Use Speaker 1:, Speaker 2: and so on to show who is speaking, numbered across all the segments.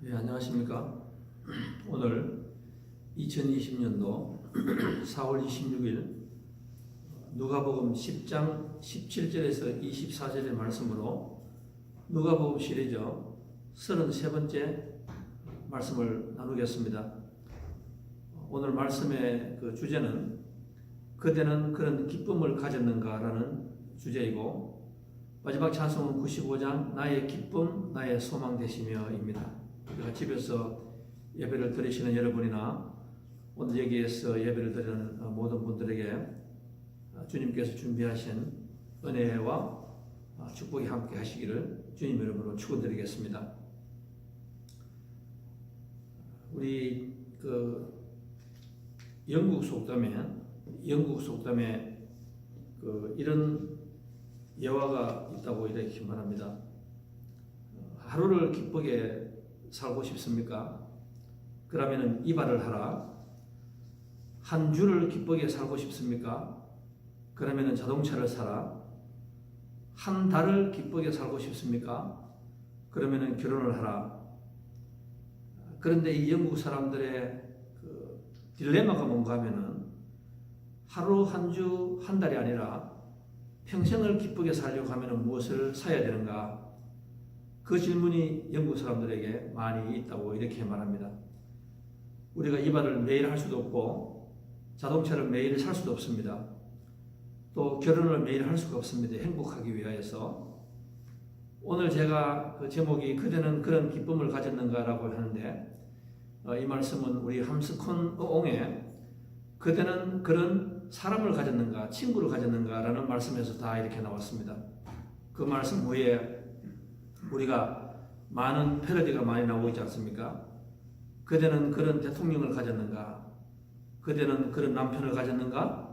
Speaker 1: 안녕하십니까. 오늘 2020년도 4월 26일 누가복음 10장 17절에서 24절의 말씀으로 누가복음 시리즈 33번째 말씀을 나누겠습니다. 오늘 말씀의 그 주제는 그대는 그런 기쁨을 가졌는가라는 주제이고, 마지막 찬송은 95장 나의 기쁨 나의 소망 되시며입니다. 우리가 집에서 예배를 드리시는 여러분이나 오늘 여기에서 예배를 드리는 모든 분들에게 주님께서 준비하신 은혜와 축복이 함께 하시기를 주님 이름으로 축원드리겠습니다. 우리 영국 속담에 이런 예화가 있다고 이렇게 말합니다. 하루를 기쁘게 살고 싶습니까? 그러면 이발을 하라. 한 주를 기쁘게 살고 싶습니까? 그러면 자동차를 사라. 한 달을 기쁘게 살고 싶습니까? 그러면 결혼을 하라. 그런데 이 영국 사람들의 딜레마가 뭔가 하면은 하루, 한 주, 한 달이 아니라 평생을 기쁘게 살려고 하면 무엇을 사야 되는가? 그 질문이 영국 사람들에게 많이 있다고 이렇게 말합니다. 우리가 이발을 매일 할 수도 없고 자동차를 매일 살 수도 없습니다. 또 결혼을 매일 할 수가 없습니다. 행복하기 위하여서. 오늘 제가 그 제목이 그대는 그런 기쁨을 가졌는가라고 하는데, 이 말씀은 우리 함스콘 옹에 그대는 그런 사람을 가졌는가, 친구를 가졌는가라는 말씀에서 다 이렇게 나왔습니다. 그 말씀 후에 우리가 많은 패러디가 많이 나오고 있지 않습니까? 그대는 그런 대통령을 가졌는가? 그대는 그런 남편을 가졌는가?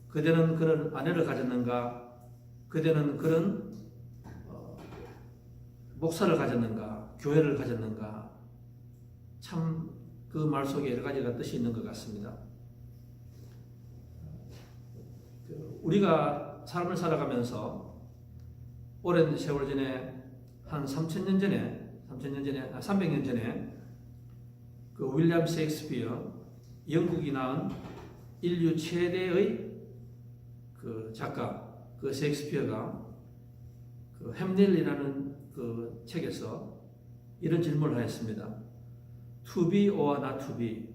Speaker 1: 그대는 그런 아내를 가졌는가? 그대는 그런 목사를 가졌는가? 교회를 가졌는가? 참 그 말 속에 여러 가지가 뜻이 있는 것 같습니다. 우리가 삶을 살아가면서 오랜 세월 전에 한 300년 전에 그 윌리엄 셰익스피어, 영국이 낳은 인류 최대의 그 작가, 그 셰익스피어가 그 햄릴이라는 그 책에서 이런 질문을 하였습니다. To be or not to be.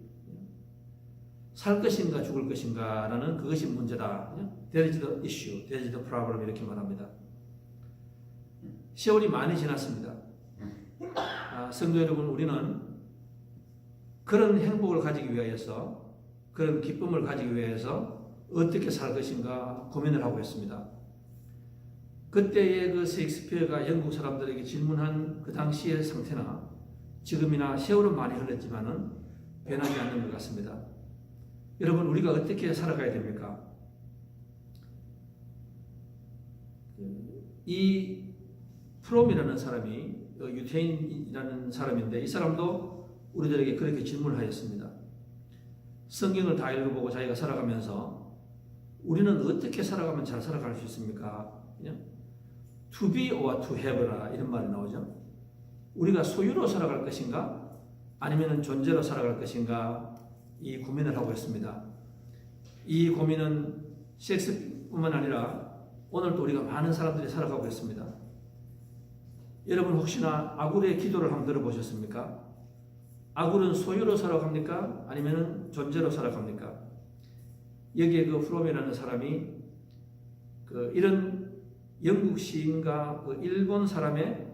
Speaker 1: 살 것인가 죽을 것인가 라는 그것이 문제다. That is the issue, that is the problem 이렇게 말합니다. 세월이 많이 지났습니다. 성도 여러분, 우리는 그런 행복을 가지기 위하여서, 그런 기쁨을 가지기 위해서 어떻게 살 것인가 고민을 하고 있습니다. 그때의 그 셰익스피어가 영국 사람들에게 질문한 그 당시의 상태나 지금이나 세월은 많이 흘렀지만은 변하지 않는 것 같습니다. 여러분, 우리가 어떻게 살아가야 됩니까? 이 프롬이라는 사람이 유태인이라는 사람인데, 이 사람도 우리들에게 그렇게 질문을 하였습니다. 성경을 다 읽어보고 자기가 살아가면서 우리는 어떻게 살아가면 잘 살아갈 수 있습니까? To be or to have라 이런 말이 나오죠. 우리가 소유로 살아갈 것인가? 아니면 존재로 살아갈 것인가? 이 고민을 하고 있습니다. 이 고민은 셰익스피어뿐만 아니라 오늘도 우리가 많은 사람들이 살아가고 있습니다. 여러분, 혹시나 아굴의 기도를 한번 들어보셨습니까? 아굴은 소유로 살아갑니까? 아니면 존재로 살아갑니까? 여기에 그 프롬이라는 사람이 이런 영국 시인과 일본 사람의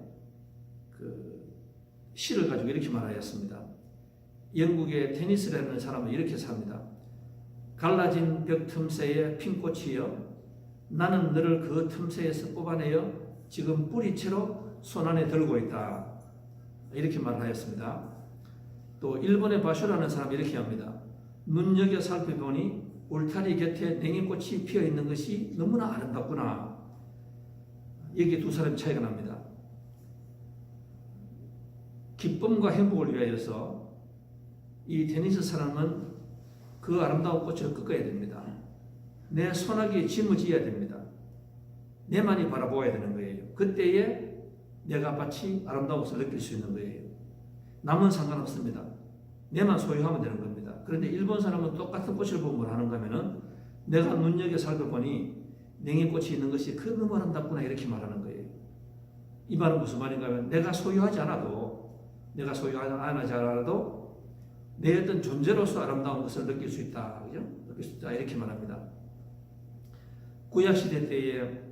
Speaker 1: 시를 가지고 이렇게 말하였습니다. 영국의 테니스라는 사람은 이렇게 삽니다. 갈라진 벽 틈새에 핀 꽃이여, 나는 너를 그 틈새에서 뽑아내어 지금 뿌리채로 손안에 들고 있다. 이렇게 말하였습니다. 또 일본의 바쇼라는 사람이 이렇게 합니다. 눈여겨 살펴보니 울타리 곁에 냉이꽃이 피어있는 것이 너무나 아름답구나. 여기 두 사람의 차이가 납니다. 기쁨과 행복을 위하여서 이 테니스 사람은 그 아름다운 꽃을 꺾어야 됩니다. 내 손아귀에 짊어져야 됩니다. 내만이 바라보아야 되는 거예요. 그때에 내가 마치 아름다운 것을 느낄 수 있는 거예요. 남은 상관없습니다. 내만 소유하면 되는 겁니다. 그런데 일본 사람은 똑같은 꽃을 보고 뭘 하는가 하면은 내가 눈여겨 살펴보니 냉이꽃이 있는 것이 그 너무 아름답구나 이렇게 말하는 거예요. 이 말은 무슨 말인가 하면 내가 소유하지 않아도 내 어떤 존재로서 아름다운 것을 느낄 수 있다. 그죠? 느낄 수 있다. 이렇게 말합니다. 구약시대 때에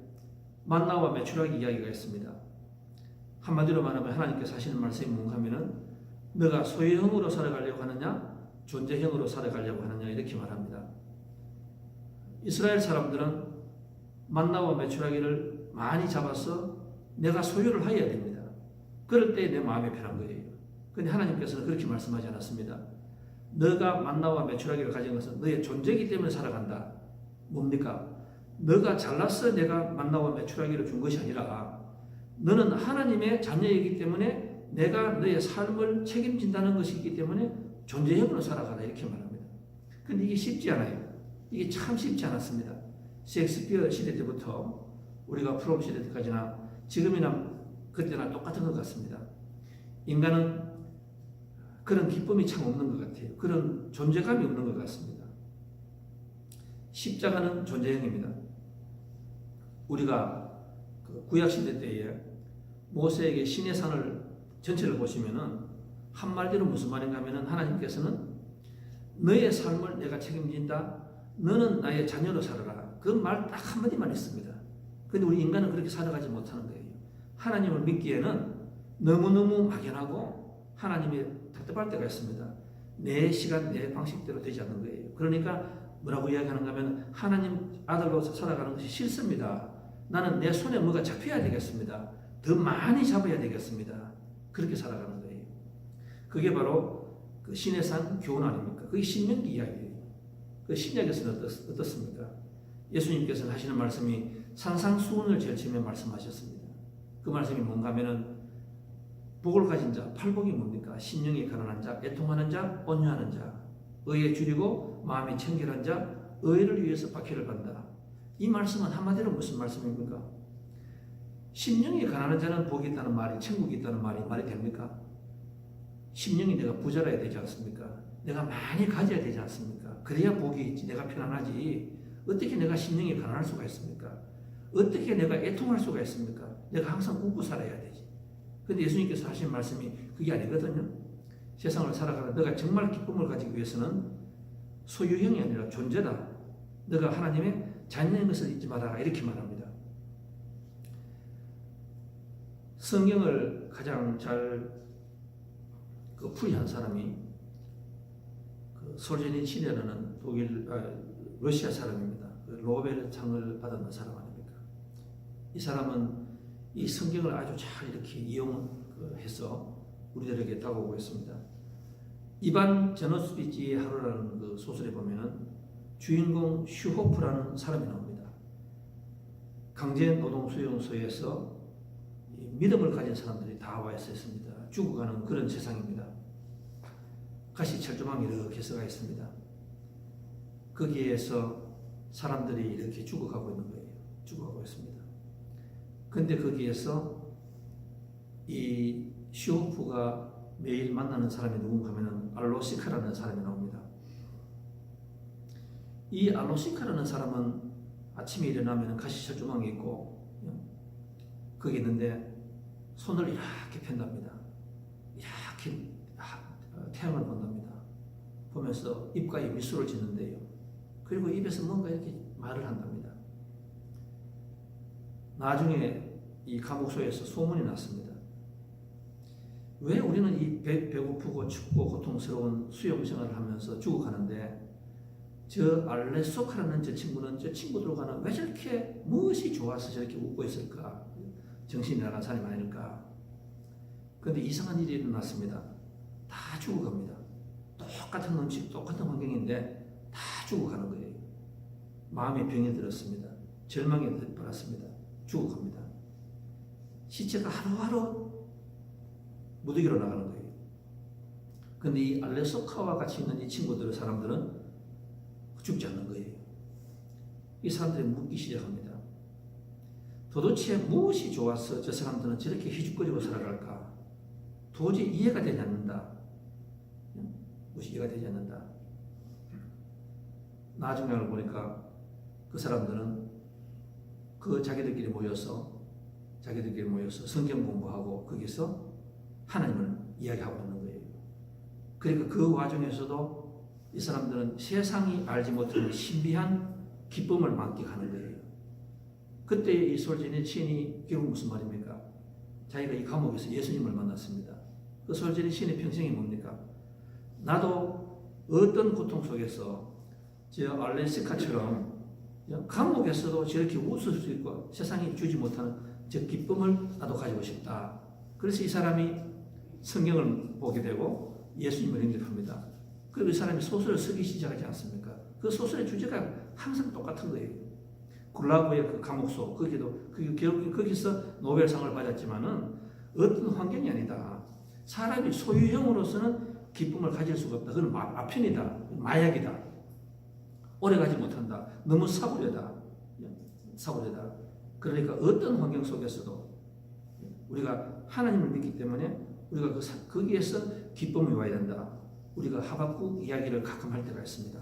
Speaker 1: 만나와 메추라기 이야기가 있습니다. 한마디로 말하면 하나님께서 하시는 말씀이 뭔가 하면은 너가 소유형으로 살아가려고 하느냐 존재형으로 살아가려고 하느냐 이렇게 말합니다. 이스라엘 사람들은 만나와 메추라기를 많이 잡아서 내가 소유를 해야 됩니다. 그럴 때 내 마음이 편한 거예요. 그런데 하나님께서는 그렇게 말씀하지 않았습니다. 너가 만나와 메추라기를 가진 것은 너의 존재이기 때문에 살아간다. 뭡니까? 너가 잘나서 내가 만나와 메추라기를 준 것이 아니라 너는 하나님의 자녀이기 때문에 내가 너의 삶을 책임진다는 것이기 때문에 존재형으로 살아가라 이렇게 말합니다. 그런데 이게 쉽지 않아요. 이게 참 쉽지 않았습니다. 셰익스피어 시대 때부터 우리가 프롬 시대 때까지나 지금이나 그때나 똑같은 것 같습니다. 인간은 그런 기쁨이 참 없는 것 같아요. 그런 존재감이 없는 것 같습니다. 십자가는 존재형입니다. 우리가 구약시대 때에 모세에게 신의 산을 전체를 보시면은 한마디로 무슨 말인가 하면은 하나님께서는 너의 삶을 내가 책임진다. 너는 나의 자녀로 살아라. 그 말 딱 한마디만 했습니다. 그런데 우리 인간은 그렇게 살아가지 못하는 거예요. 하나님을 믿기에는 너무너무 막연하고 하나님이 답답할 때가 있습니다. 내 시간, 내 방식대로 되지 않는 거예요. 그러니까 뭐라고 이야기하는가 하면 하나님 아들로 살아가는 것이 싫습니다. 나는 내 손에 뭐가 잡혀야 되겠습니다. 더 많이 잡아야 되겠습니다. 그렇게 살아가는 거예요. 그게 바로 그 신의 산 교훈 아닙니까? 그게 신명기 이야기예요. 그 신약에서는 어떻습니까? 예수님께서는 하시는 말씀이 산상수훈을 제일 처음에 말씀하셨습니다. 그 말씀이 뭔가 하면은 복을 가진 자, 팔복이 뭡니까? 심령이 가난한 자, 애통하는 자, 온유하는 자, 의에 줄이고 마음이 청결한 자, 의를 위해서 박해를 받는다. 이 말씀은 한마디로 무슨 말씀입니까? 심령이 가난한 자는 복이 있다는 말이, 천국이 있다는 말이 됩니까? 심령이 내가 부자라야 되지 않습니까? 내가 많이 가져야 되지 않습니까? 그래야 복이 있지, 내가 편안하지. 어떻게 내가 심령이 가난할 수가 있습니까? 어떻게 내가 애통할 수가 있습니까? 내가 항상 웃고 살아야 되지. 그런데 예수님께서 하신 말씀이 그게 아니거든요. 세상을 살아가는 너가 정말 기쁨을 가지기 위해서는 소유형이 아니라 존재다. 너가 하나님의 자녀인 것을 잊지 마라. 이렇게 말합니다. 성경을 가장 잘 풀이한 사람이 솔제니친이라는 러시아 사람입니다. 노벨상을 받은 사람 아닙니까? 이 사람은 이 성경을 아주 잘 이렇게 이용해서 우리들에게 다가오고 있습니다. 이반 제노스비치의 하루라는 그 소설에 보면은 주인공 슈호프라는 사람이 나옵니다. 강제 노동 수용소에서 믿음을 가진 사람들이 다 와 있었습니다. 죽어가는 그런 세상입니다. 가시철조망이 이렇게 써가 있습니다. 거기에서 사람들이 이렇게 죽어가고 있는 거예요. 죽어가고 있습니다. 근데 거기에서 이 슈호프가 매일 만나는 사람이 누군가 하면 알로시카라는 사람이 나옵니다. 이 알로시카라는 사람은 아침에 일어나면 가시철조망이 있고 거기 있는데 손을 이렇게 편답니다. 이렇게 태양을 본답니다. 보면서 입가에 미소를 짓는데요. 그리고 입에서 뭔가 이렇게 말을 한답니다. 나중에 이 감옥소에서 소문이 났습니다. 왜 우리는 이 배고프고 춥고 고통스러운 수용 생활을 하면서 죽어가는데 저 알레소카라는 저 친구들과는 왜 저렇게 무엇이 좋아서 저렇게 웃고 있을까? 정신이 나간 사람이 아닐까? 그런데 이상한 일이 일어났습니다. 다 죽어갑니다. 똑같은 음식, 똑같은 환경인데 다 죽어가는 거예요. 마음의 병이 들었습니다. 절망에 들었습니다. 죽어갑니다. 시체가 하루하루 무더기로 나가는 거예요. 그런데 이 알레소카와 같이 있는 이 사람들은 죽지 않는 거예요. 이 사람들이 묻기 시작합니다. 도대체 무엇이 좋아서 저 사람들은 저렇게 희죽거리고 살아갈까? 도저히 이해가 되지 않는다. 무엇이 이해가 되지 않는다. 나중에 알고 보니까 그 사람들은 그 자기들끼리 모여서 성경 공부하고 거기서 하나님을 이야기하고 있는 거예요. 그러니까 그 와중에서도 이 사람들은 세상이 알지 못하는 신비한 기쁨을 만끽하는 거예요. 그때 이 솔제니 시인이 결국 무슨 말입니까? 자기가 이 감옥에서 예수님을 만났습니다. 그 솔제니 시인의 평생이 뭡니까? 나도 어떤 고통 속에서 저 알래스카처럼 감옥에서도 저렇게 웃을 수 있고 세상이 주지 못하는 저 기쁨을 나도 가지고 싶다. 그래서 이 사람이 성경을 보게 되고 예수님을 영접합니다. 그리고 이 사람이 소설을 쓰기 시작하지 않습니까? 그 소설의 주제가 항상 똑같은 거예요. 굴라브의 그 감옥소, 결국 거기서 노벨상을 받았지만은 어떤 환경이 아니다. 사람이 소유형으로서는 기쁨을 가질 수가 없다. 그건 아편이다. 마약이다. 오래가지 못한다. 너무 사고려다. 그러니까 어떤 환경 속에서도 우리가 하나님을 믿기 때문에 우리가 거기에서 기쁨이 와야 된다. 우리가 하박국 이야기를 가끔 할 때가 있습니다.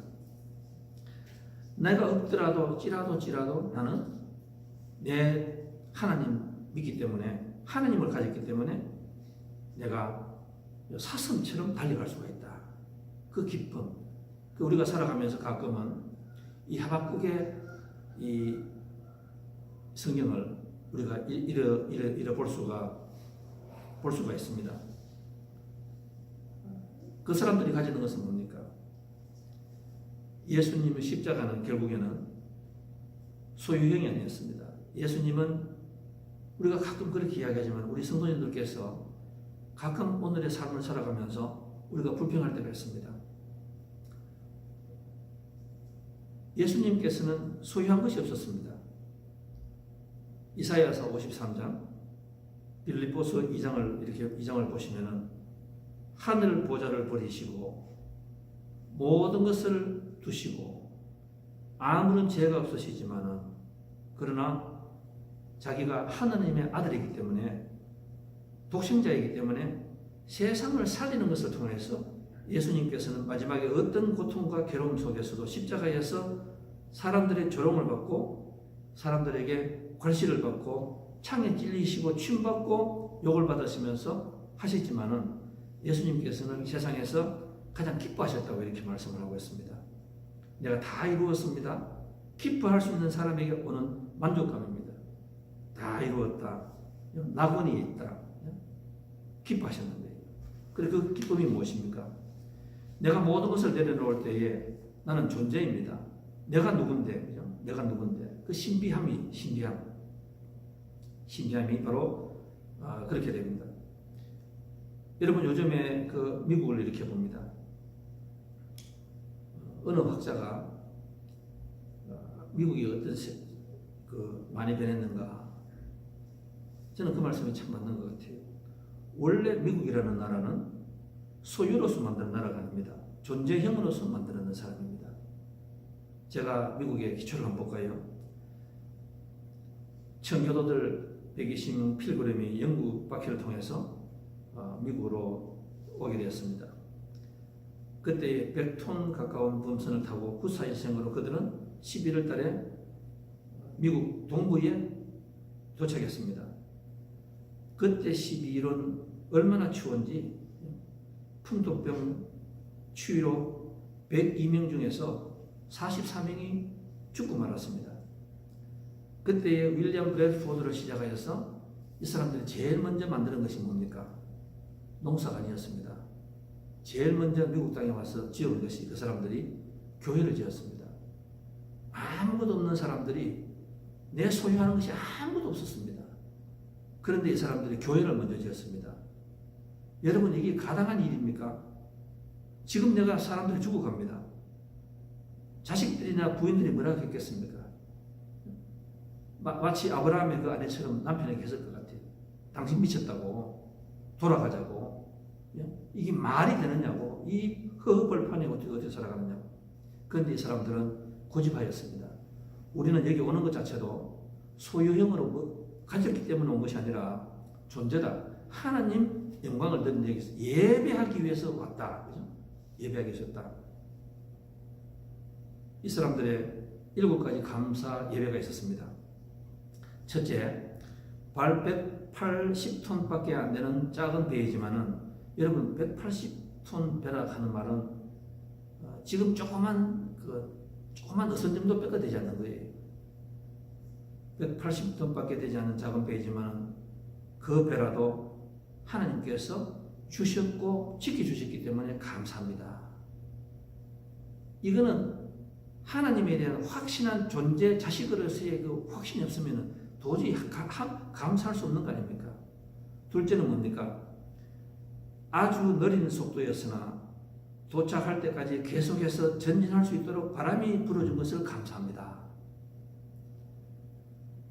Speaker 1: 내가 없더라도 찌라도 나는 내 하나님 믿기 때문에 하나님을 가졌기 때문에 내가 사슴처럼 달려갈 수가 있다. 그 기쁨. 우리가 살아가면서 가끔은 이 하박국의 이 성경을 우리가 이래 볼 수가 있습니다. 그 사람들이 가지는 것은 뭡니까? 예수님의 십자가는 결국에는 소유형이 아니었습니다. 예수님은 우리가 가끔 그렇게 이야기하지만 우리 성도님들께서 가끔 오늘의 삶을 살아가면서 우리가 불평할 때가 있습니다. 예수님께서는 소유한 것이 없었습니다. 이사야서 53장 빌립보서 2장을 보시면은 하늘 보좌를 버리시고 모든 것을 두시고 아무런 죄가 없으시지만은 그러나 자기가 하나님의 아들이기 때문에 독생자이기 때문에 세상을 살리는 것을 통해서 예수님께서는 마지막에 어떤 고통과 괴로움 속에서도 십자가에서 사람들의 조롱을 받고 사람들에게 괄시를 받고 창에 찔리시고 침받고 욕을 받으시면서 하셨지만은 예수님께서는 세상에서 가장 기뻐하셨다고 이렇게 말씀을 하고 있습니다. 내가 다 이루었습니다. 기뻐할 수 있는 사람에게 오는 만족감입니다. 다 이루었다. 낙원이 있다. 기뻐하셨는데 그래서 그 기쁨이 무엇입니까? 내가 모든 것을 내려놓을 때에 나는 존재입니다. 내가 누군데? 그죠? 내가 누군데? 그 신비함이 바로 그렇게 됩니다. 여러분 요즘에 그 미국을 이렇게 봅니다. 어느 학자가 미국이 어떤 많이 변했는가? 저는 그 말씀이 참 맞는 것 같아요. 원래 미국이라는 나라는 소유로서 만든 나라가 아닙니다. 존재형으로서 만드는 사람입니다. 제가 미국의 기초를 한번 볼까요? 청교도들 120명 필그림이 영국 바퀴를 통해서 미국으로 오게 되었습니다. 그때 100톤 가까운 범선을 타고 국사일생으로 그들은 11월 달에 미국 동부에 도착했습니다. 그때 12일은 얼마나 추운지 풍토병 추위로 102명 중에서 44명이 죽고 말았습니다. 그때 윌리엄 브래드포드를 시작하여서 이 사람들이 제일 먼저 만드는 것이 뭡니까? 농사가 아니었습니다. 제일 먼저 미국 땅에 와서 지은 것이 그 사람들이 교회를 지었습니다. 아무것도 없는 사람들이 내 소유하는 것이 아무것도 없었습니다. 그런데 이 사람들이 교회를 먼저 지었습니다. 여러분 이게 가당한 일입니까? 지금 내가 사람들이 죽어갑니다. 자식들이나 부인들이 뭐라고 했겠습니까? 마치 아브라함의 그 아내처럼 남편에게 했을 것 같아요. 당신 미쳤다고 돌아가자고. 이게 말이 되느냐고. 이 허허벌판에 어떻게 살아가느냐고. 그런데 이 사람들은 고집하였습니다. 우리는 여기 오는 것 자체도 소유형으로 가졌기 때문에 온 것이 아니라 존재다. 하나님 영광을 누리는 여기서 예배하기 위해서 왔다. 그죠? 예배하기 위해서 왔다. 이 사람들의 7가지 감사 예배가 있었습니다. 첫째, 발 180톤밖에 안 되는 작은 배이지만은 여러분 180톤 배라 하는 말은 지금 조그만 어선 정도 배가 되지 않는 거예요. 180톤밖에 되지 않는 작은 배이지만 그 배라도 하나님께서 주셨고 지켜주셨기 때문에 감사합니다. 이거는 하나님에 대한 확신한 존재 자식으로서의 그 확신이 없으면 도저히 감사할 수 없는 거 아닙니까? 둘째는 뭡니까? 아주 느린 속도였으나 도착할 때까지 계속해서 전진할 수 있도록 바람이 불어준 것을 감사합니다.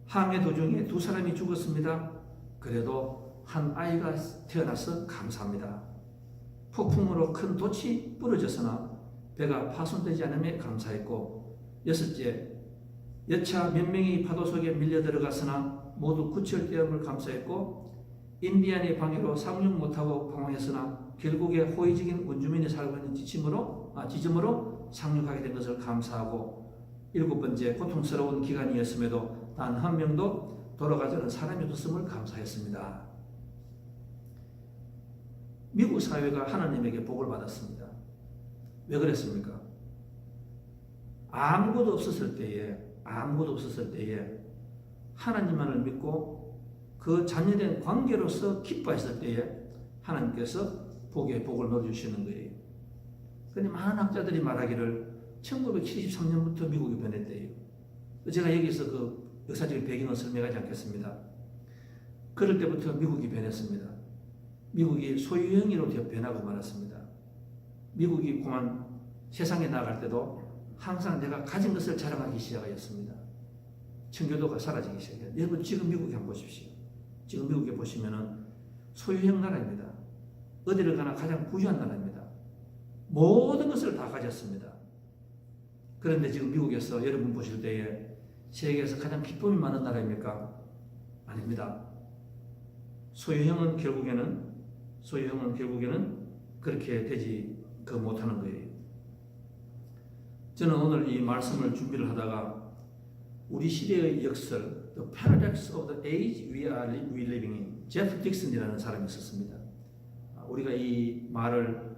Speaker 1: 항해 도중에 2사람이 죽었습니다. 그래도 한 아이가 태어나서 감사합니다. 폭풍으로 큰 돛이 부러졌으나 배가 파손되지 않음에 감사했고, 6째, 여차 몇 명이 파도 속에 밀려 들어갔으나 모두 구출되었음을 감사했고, 인디안의 방해로 상륙 못하고 방황했으나 결국에 호의적인 원주민이 살고 있는 지점으로 상륙하게 된 것을 감사하고, 7번째, 고통스러운 기간이었음에도 단 한 명도 돌아가지 않은 사람이 없었음을 감사했습니다. 미국 사회가 하나님에게 복을 받았습니다. 왜 그랬습니까? 아무것도 없었을 때에 하나님만을 믿고 그 자녀된 관계로서 기뻐했을 때에 하나님께서 복에 복을 넣어주시는 거예요. 그런데 많은 학자들이 말하기를 1973년부터 미국이 변했대요. 제가 여기서 그 역사적인 배경을 설명하지 않겠습니다. 그럴 때부터 미국이 변했습니다. 미국이 소유형으로 변하고 말았습니다. 미국이 그만 세상에 나갈 때도 항상 내가 가진 것을 자랑하기 시작하였습니다. 청교도가 사라지기 시작해요. 여러분 지금 미국에 한번 보십시오. 지금 미국에 보시면은 소유형 나라입니다. 어디를 가나 가장 부유한 나라입니다. 모든 것을 다 가졌습니다. 그런데 지금 미국에서 여러분 보실 때에 세계에서 가장 기쁨이 많은 나라입니까? 아닙니다. 소유형은 결국에는 그렇게 되지 못하는 거예요. 저는 오늘 이 말씀을 준비를 하다가 우리 시대의 역설, The Paradox of the Age we living in, 제프 딕슨이라는 사람이 있었습니다. 우리가 이 말을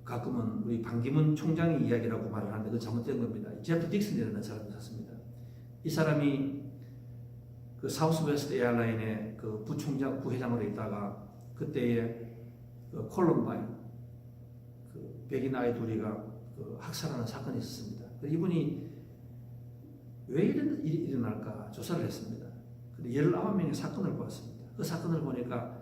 Speaker 1: 가끔은 우리 반기문 총장의 이야기라고 말을 하는데 그건 잘못된 겁니다. 제프 딕슨이라는 사람이 있었습니다. 이 사람이 그 사우스웨스트 에어라인의 그 부회장으로 있다가 그때에 그 콜럼바인 그 백인 아이 둘이가 그 학살하는 사건이 있었습니다. 이분이 왜 이런 일이 일어날까 조사를 했습니다. 근데 19명의 사건을 보았습니다. 그 사건을 보니까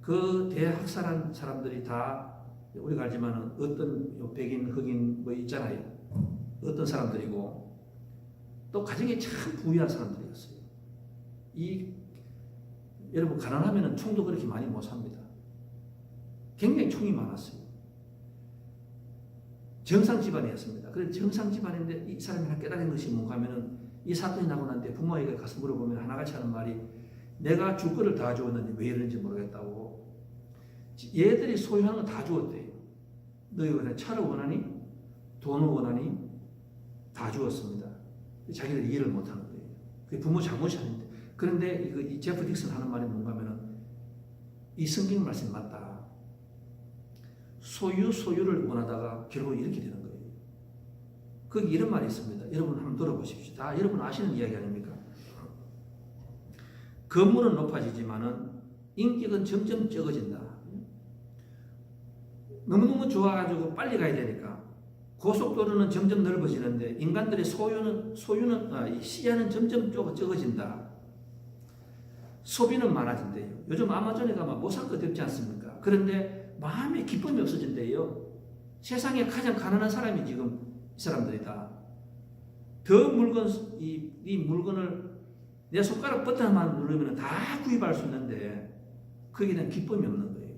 Speaker 1: 그 대학살한 사람들이 다 우리가 알지만은 어떤 백인, 흑인 뭐 있잖아요. 어떤 사람들이고 또 가정이 참 부유한 사람들이었어요. 여러분 가난하면은 총도 그렇게 많이 못 삽니다. 굉장히 총이 많았어요. 정상 집안이었습니다. 그런데 정상 집안인데 이 사람이 하나 깨달은 것이 뭔가 하면은 이 사건이 나고 난 뒤에 부모에게 가서 물어보면 하나같이 하는 말이 내가 줄 거를 다 주었는데 왜 이러는지 모르겠다고. 얘들이 소유하는 거 다 주었대요. 너희가 차를 원하니? 돈을 원하니? 다 주었습니다. 자기들 이해를 못하는 거예요. 그게 부모 잘못이 아닌데. 그런데 이 제프 딕슨 하는 말이 뭔가 하면은 이 성경 말씀이 맞다. 소유를 원하다가 결국 이렇게 되는 거예요. 거기 이런 말이 있습니다. 여러분 한번 들어보십시오. 다 여러분 아시는 이야기 아닙니까? 건물은 높아지지만은 인격은 점점 적어진다. 너무너무 좋아가지고 빨리 가야 되니까 고속도로는 점점 넓어지는데 인간들의 시야는 점점 적어진다. 소비는 많아진대요. 요즘 아마존에 가면 못 살 것 없지 않습니까? 그런데 마음에 기쁨이 없어진대요. 세상에 가장 가난한 사람이 지금 이 사람들이다. 더 이 물건을 내 손가락 버튼만 누르면 다 구입할 수 있는데 거기는 기쁨이 없는 거예요.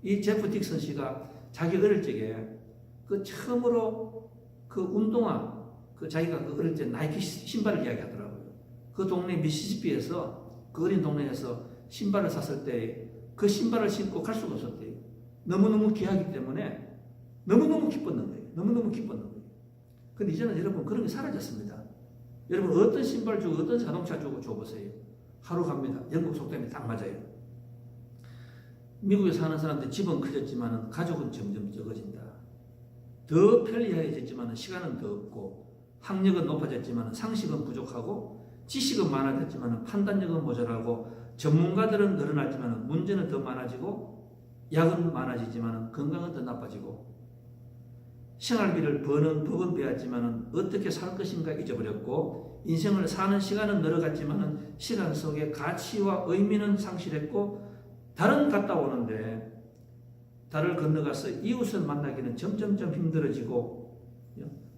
Speaker 1: 이 제프 딕슨 씨가 자기 어릴 적에 그 처음으로 그 운동화, 자기가 그 어릴 때 나이키 신발을 이야기하더라고요. 그 동네 미시시피에서 그 어린 동네에서 신발을 샀을 때 그 신발을 신고 갈 수가 없었대요. 너무너무 귀하기 때문에 너무너무 기뻤는 거예요. 너무너무 기뻤는 거예요. 근데 이제는 여러분 그런 게 사라졌습니다. 여러분 어떤 신발 주고 어떤 자동차 주고 줘보세요. 하루 갑니다. 영국 속담이 딱 맞아요. 미국에 사는 사람들 집은 커졌지만 가족은 점점 적어진다. 더 편리해졌지만 시간은 더 없고 학력은 높아졌지만 상식은 부족하고 지식은 많아졌지만 판단력은 모자라고 전문가들은 늘어났지만 문제는 더 많아지고 약은 많아지지만 건강은 더 나빠지고 생활비를 버는 법은 배웠지만 어떻게 살 것인가 잊어버렸고 인생을 사는 시간은 늘어갔지만 시간 속에 가치와 의미는 상실했고 달은 갔다 오는데 달을 건너가서 이웃을 만나기는 점점점 힘들어지고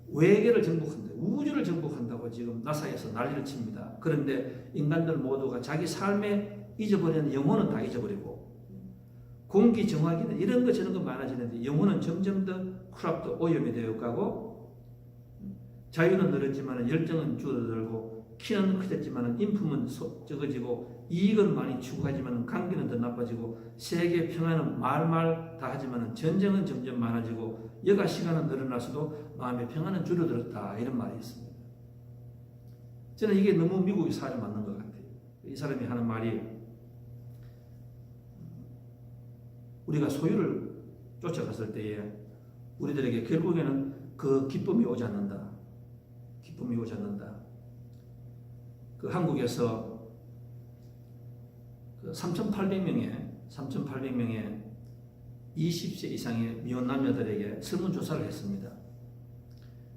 Speaker 1: 외계를 정복한다. 우주를 정복한다고 지금 나사에서 난리를 칩니다. 그런데 인간들 모두가 자기 삶에 잊어버리는 영혼은 다 잊어버리고 공기 정화기는 이런 거 저런 거 많아지는데 영혼은 점점 더 쿨압도 오염이 되어가고 자유는 늘었지만 열정은 줄어들고 키는 커졌지만 인품은 적어지고 이익은 많이 추구하지만 관계는 더 나빠지고 세계 평화는 말말 다 하지만 전쟁은 점점 많아지고 여가 시간은 늘어나서도 마음의 평화는 줄어들었다 이런 말이 있습니다. 저는 이게 너무 미국의 사례 맞는 것 같아요. 이 사람이 하는 말이 우리가 소유를 쫓아갔을 때에 우리들에게 결국에는 그 기쁨이 오지 않는다. 기쁨이 오지 않는다. 그 한국에서 그 3,800명의 20세 이상의 미혼 남녀들에게 설문조사를 했습니다.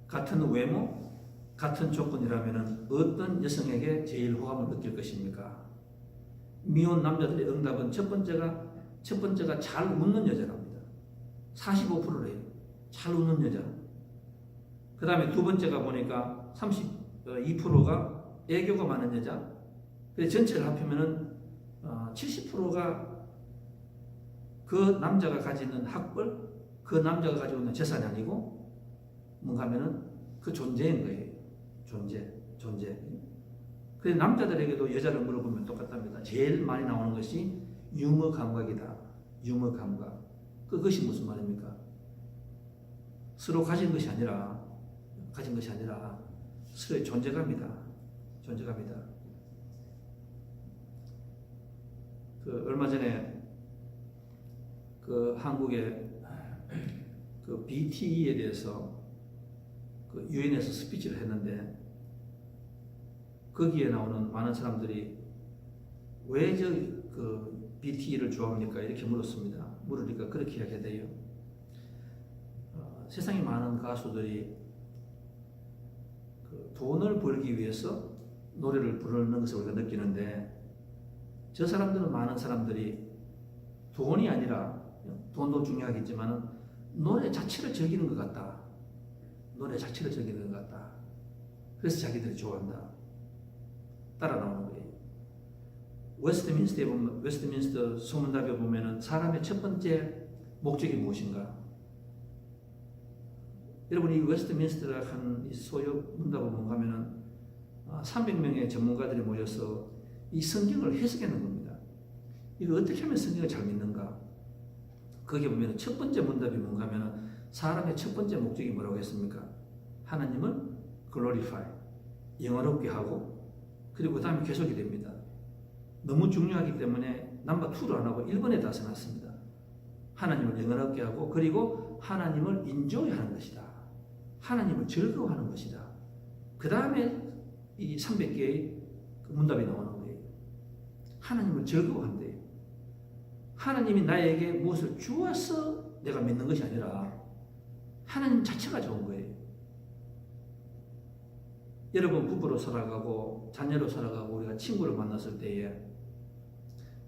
Speaker 1: 같은 외모, 같은 조건이라면 어떤 여성에게 제일 호감을 느낄 것입니까? 미혼 남자들의 응답은 첫 번째가 잘 웃는 여자랍니다. 45%래요. 잘 웃는 여자. 그 다음에 두 번째가 보니까 32%가 애교가 많은 여자. 전체를 합하면은 70%가 그 남자가 가지는 학벌, 그 남자가 가지고 있는 재산이 아니고 뭔가 하면은 그 존재인 거예요. 존재. 그래서 남자들에게도 여자를 물어보면 똑같답니다. 제일 많이 나오는 것이 유머 감각이다. 유머 감각. 그것이 무슨 말입니까? 서로 가진 것이 아니라 서로의 존재감이다. 그 얼마 전에 그 한국의 그 BTE에 대해서 그 유엔에서 스피치를 했는데 거기에 나오는 많은 사람들이 왜 저 그 BTE를 좋아합니까? 이렇게 물었습니다. 물으니까 그렇게 이야기해야 돼요. 세상에 많은 가수들이 그 돈을 벌기 위해서 노래를 부르는 것을 우리가 느끼는데 저 사람들은 많은 사람들이 돈이 아니라 돈도 중요하겠지만 노래 자체를 즐기는 것 같다. 그래서 자기들이 좋아한다. 따라 나오는 거예요. 웨스트민스터 소문답에 보면은 사람의 첫 번째 목적이 무엇인가? 여러분 이 웨스트민스터가 한 이 소요 문답을 뭔가 하면은 300명의 전문가들이 모여서 이 성경을 해석하는 겁니다. 이거 어떻게 하면 성경을 잘 믿는가? 거기에 보면 첫 번째 문답이 뭔가 하면 사람의 첫 번째 목적이 뭐라고 했습니까? 하나님을 glorify, 영화롭게 하고 그리고 그 다음에 계속이 됩니다. 너무 중요하기 때문에 넘버 2로 안 하고 1번에다 써놨습니다. 하나님을 영화롭게 하고 그리고 하나님을 인조하는 것이다. 하나님을 즐거워하는 것이다. 그 다음에 이 300개의 문답이 나오는 거예요. 하나님을 즐거워한대요. 하나님이 나에게 무엇을 주어서 내가 믿는 것이 아니라 하나님 자체가 좋은 거예요. 여러분 부부로 살아가고 자녀로 살아가고 우리가 친구를 만났을 때에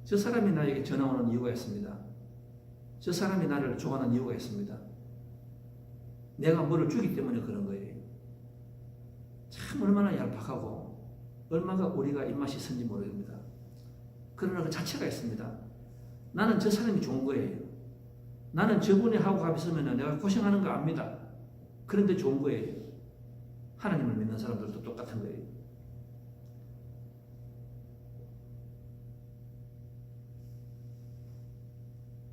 Speaker 1: 저 사람이 나에게 전화 오는 이유가 있습니다. 저 사람이 나를 좋아하는 이유가 있습니다. 내가 뭐를 주기 때문에 그런 거예요. 참 얼마나 얄팍하고 얼마나 우리가 입맛이 선지 모릅니다. 그러나 그 자체가 있습니다. 나는 저 사람이 좋은 거예요. 나는 저분이 하고 가 있으면 내가 고생하는 거 압니다. 그런데 좋은 거예요. 하나님을 믿는 사람들도 똑같은 거예요.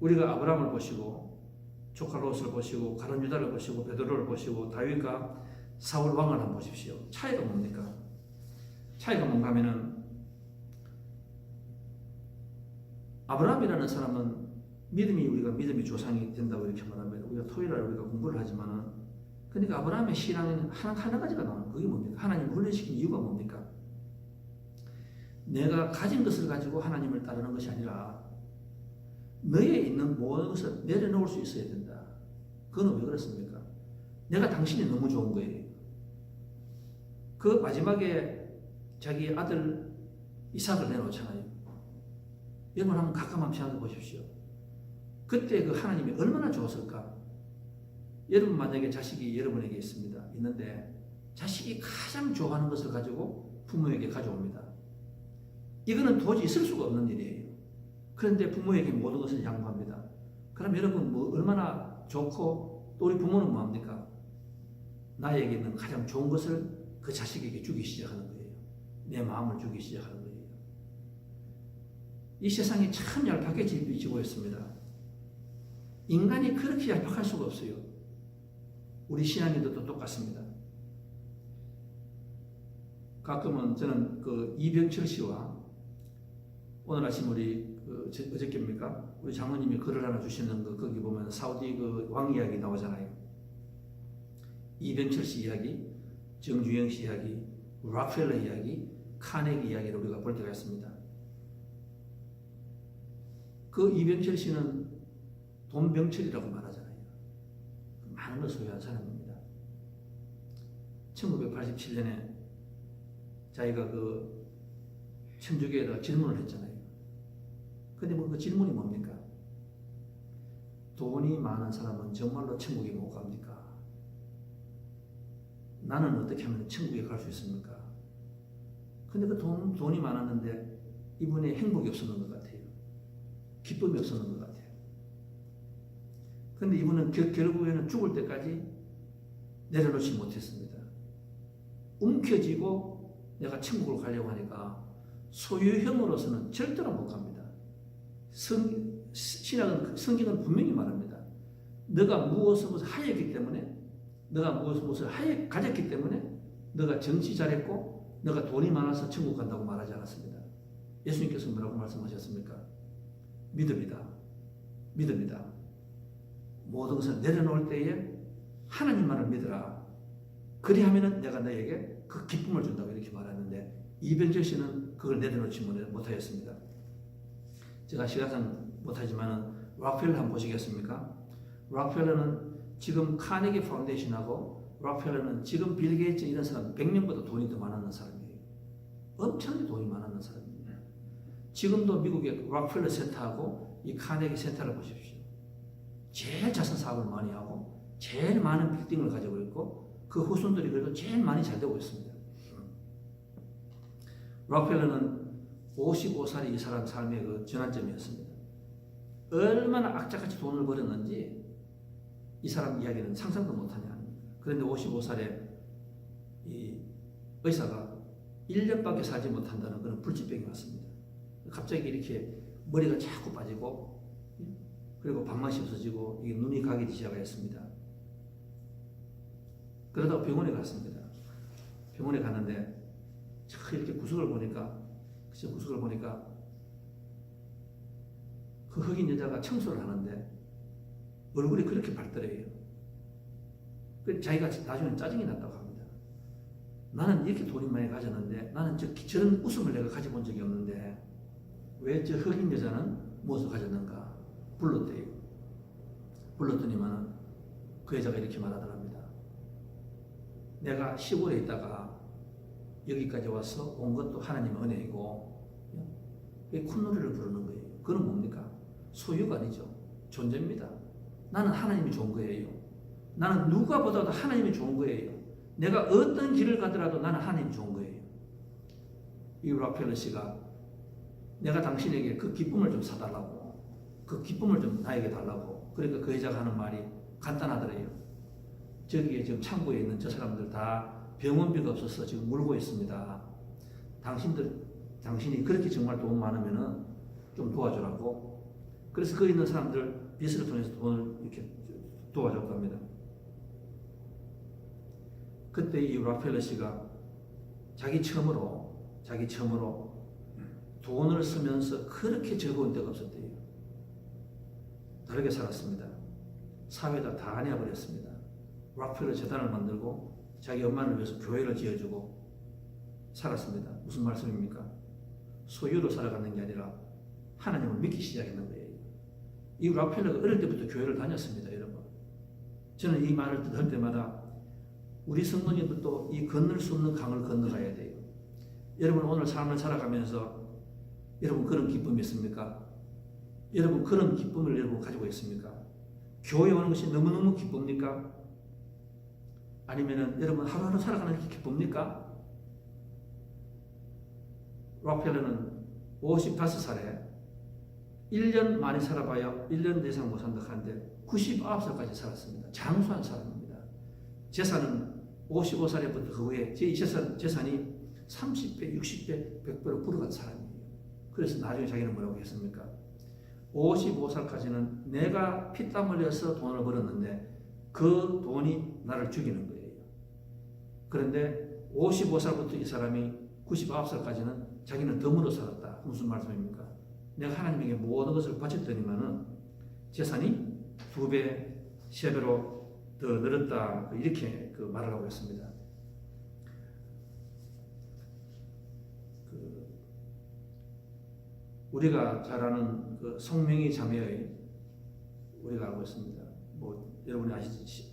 Speaker 1: 우리가 아브라함을 보시고 조카 롯을 보시고 가룟 유다를 보시고 베드로를 보시고 다윗과 사울 왕을 한번 보십시오. 차이가 뭡니까? 차이가 뭔가 하면은 아브라함이라는 사람은 우리가 믿음이 조상이 된다고 이렇게 말합니다. 우리가 토요일날 우리가 공부를 하지만은 그러니까 아브라함의 신앙에는 하나 가지가 나와요. 그게 뭡니까? 하나님을 훈련시킨 이유가 뭡니까? 내가 가진 것을 가지고 하나님을 따르는 것이 아니라 너에 있는 모든 것을 내려놓을 수 있어야 된다. 그건 왜 그렇습니까? 내가 당신이 너무 좋은 거예요. 그 마지막에 자기 아들 이삭을 내놓잖아요. 여러분 한번 가끔 생각해 보십시오. 그때 그 하나님이 얼마나 좋았을까? 여러분 만약에 자식이 여러분에게 있는데 자식이 가장 좋아하는 것을 가지고 부모에게 가져옵니다. 이거는 도저히 있을 수가 없는 일이에요. 그런데 부모에게 모든 것을 양보합니다. 그럼 여러분 얼마나 좋고 또 우리 부모는 뭐합니까? 나에게 있는 가장 좋은 것을 그 자식에게 주기 시작하는 거예요. 내 마음을 주기 시작하는 거예요. 이 세상이 참 얄팍하게 지고 있습니다. 인간이 그렇게 얄팍할 수가 없어요. 우리 신앙인들도 똑같습니다. 가끔은 저는 그 이병철 씨와 오늘 아침 어저께입니까? 우리 장모님이 글을 하나 주시는 거기 보면 사우디 그 왕 이야기 나오잖아요. 이병철 씨 이야기, 정주영 씨 이야기, 락펠러 이야기, 카네기 이야기를 우리가 볼 때가 있습니다. 그 이병철 씨는 돈병철이라고 말하잖아요. 많은 걸 소유한 사람입니다. 1987년에 자기가 그 천주교에다가 질문을 했잖아요. 근데 그 질문이 뭡니까? 돈이 많은 사람은 정말로 천국에 못 갑니까? 나는 어떻게 하면 천국에 갈 수 있습니까? 근데 그 돈이 많았는데 이분의 행복이 없었는 것 같아요. 기쁨이 없었는 것 같아요. 근데 이분은 결국에는 죽을 때까지 내려놓지 못했습니다. 움켜쥐고 내가 천국을 가려고 하니까 소유형으로서는 절대로 못 갑니다. 신학은 성경은 분명히 말합니다. 너가 무엇을 하였기 때문에 너가 무엇을 가졌기 때문에 너가 정치 잘했고 너가 돈이 많아서 천국 간다고 말하지 않았습니다. 예수님께서 뭐라고 말씀하셨습니까? 믿음이다. 모든 것을 내려놓을 때에 하나님만을 믿으라. 그리하면은 내가 너에게 그 기쁨을 준다고 이렇게 말하는데 이병철 씨는 그걸 내려놓지 못하였습니다. 제가 시간상 못하지만은 락펠러 한번 보시겠습니까? 락펠러는 지금 카네기 파운데이션하고 락펠러는 지금 빌 게이츠 이런 사람 100명보다 돈이 더 많은 사람이에요. 엄청나게 돈이 많은 사람입니다. 지금도 미국의 락펠러 센터하고 이 카네기 센터를 보십시오. 제일 자선 사업을 많이 하고 제일 많은 빌딩을 가지고 있고 그 후손들이 그래도 제일 많이 잘 되고 있습니다. 락펠러는 55살이 이 사람 삶의 그 전환점이었습니다. 얼마나 악착같이 돈을 벌었는지 이 사람 이야기는 상상도 못하냐. 그런데 55살에 이 의사가 1년밖에 살지 못한다는 그런 불치병이 왔습니다. 갑자기 이렇게 머리가 자꾸 빠지고 그리고 방맛이 없어지고 이게 눈이 가기 시작했습니다. 그러다가 병원에 갔습니다. 병원에 갔는데 이렇게 구석을 보니까 그 흑인 여자가 청소를 하는데 얼굴이 그렇게 밝더래요. 자기가 나중에 짜증이 났다고 합니다. 나는 이렇게 돈이 많이 가졌는데 나는 저런 웃음을 내가 가져본 적이 없는데 왜 저 흑인 여자는 무엇을 가졌는가 불렀대요. 불렀더니만은 그 여자가 이렇게 말하더랍니다. 내가 시골에 있다가 여기까지 와서 온 것도 하나님의 은혜이고 콧노래를 부르는 거예요. 그건 뭡니까? 소유가 아니죠. 존재입니다. 나는 하나님이 좋은 거예요. 나는 누가 보다도 하나님이 좋은 거예요. 내가 어떤 길을 가더라도 나는 하나님이 좋은 거예요. 이 락펠러 씨가 내가 당신에게 그 기쁨을 좀 사달라고 그 기쁨을 좀 나에게 달라고 그러니까 그 여자가 하는 말이 간단하더래요. 저기에 지금 창고에 있는 저 사람들 다 병원비가 없어서 지금 물고 있습니다. 당신이 그렇게 정말 돈 많으면은 좀 도와주라고 그래서 거기 있는 사람들 빚을 통해서 돈을 이렇게 도와줬다고 합니다. 그때 이 락펠러 씨가 자기 처음으로 돈을 쓰면서 그렇게 즐거운 때가 없었대요. 다르게 살았습니다. 사회에다 다 내버렸습니다. 락펠러 재단을 만들고 자기 엄마를 위해서 교회를 지어주고 살았습니다. 무슨 말씀입니까? 소유로 살아가는 게 아니라 하나님을 믿기 시작했는 거예요. 이 락펠러가 어릴 때부터 교회를 다녔습니다, 여러분. 저는 이 말을 들을 때마다 우리 성도님들도 이 건널 수 없는 강을 건너가야 돼요. 여러분 오늘 삶을 살아가면서 여러분 그런 기쁨이 있습니까? 여러분 그런 기쁨을 여러분 가지고 있습니까? 교회 오는 것이 너무너무 기쁩니까? 아니면은 여러분 하루하루 살아가는 게 기쁩니까? 락펠러는 55살에 1년 많이 살아봐야 1년 이상 못 산다 하는데 99살까지 살았습니다. 장수한 사람입니다. 재산은 55살에부터 그 후에 제 재산이 30배, 60배, 100배로 불어간 사람이에요. 그래서 나중에 자기는 뭐라고 했습니까? 55살까지는 내가 피땀 흘려서 돈을 벌었는데 그 돈이 나를 죽이는 거예요. 그런데 55살부터 이 사람이 99살까지는 자기는 덤으로 살았다. 무슨 말씀입니까? 내가 하나님에게 모든 것을 바쳤더니만은 재산이 2배, 3배로 더 늘었다. 이렇게 말을 하고 있습니다. 우리가 잘 아는 성명이 자매의 우리가 알고 있습니다. 여러분이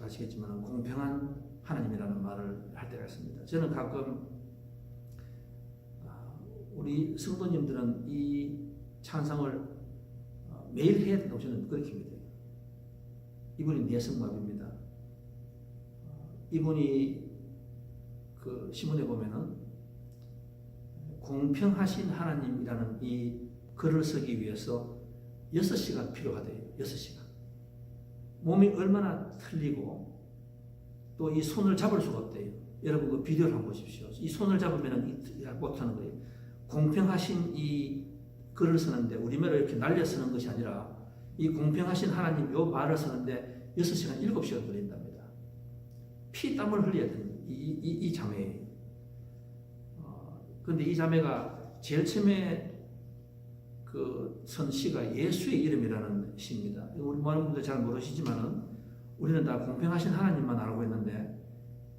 Speaker 1: 아시겠지만 공평한 하나님이라는 말을 할 때가 있습니다. 저는 가끔 우리 성도님들은 이 찬상을 매일 해야 된다고 저는 그렇게 믿어요. 이분이 내성마비입니다. 이분이 그 신문에 보면은 공평하신 하나님이라는 이 글을 쓰기 위해서 6시간 필요하대요. 6시간. 몸이 얼마나 틀리고 또 이 손을 잡을 수가 없대요. 여러분 그 비디오를 한번 보십시오. 이 손을 잡으면 못하는 거예요. 공평하신 이 글을 쓰는데 우리말로 이렇게 날려 쓰는 것이 아니라 이 공평하신 하나님 요 말을 쓰는데 6시간, 7시간 걸린답니다. 피땀을 흘려야 되는 이 자매예요. 그런데 이 자매가 제일 처음에 선 시가 예수의 이름이라는 시입니다. 우리 많은 분들 잘 모르시지만은 우리는 다 공평하신 하나님만 알고 있는데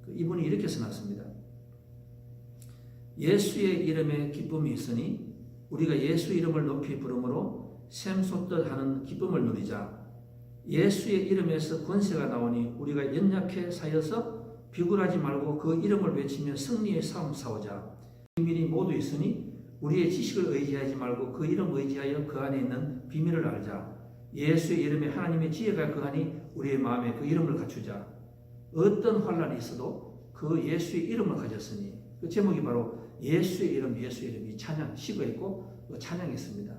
Speaker 1: 이분이 이렇게 써놨습니다. 예수의 이름에 기쁨이 있으니 우리가 예수 이름을 높이 부름으로 샘솟듯 하는 기쁨을 누리자. 예수의 이름에서 권세가 나오니 우리가 연약해 사여서 비굴하지 말고 그 이름을 외치며 승리의 싸움 싸우자. 비밀이 모두 있으니 우리의 지식을 의지하지 말고 그 이름 의지하여 그 안에 있는 비밀을 알자. 예수의 이름에 하나님의 지혜가 거하니 우리의 마음에 그 이름을 갖추자. 어떤 환난이 있어도 그 예수의 이름을 가졌으니 그 제목이 바로 예수의 이름, 이 찬양, 시가 있고 찬양이 있습니다.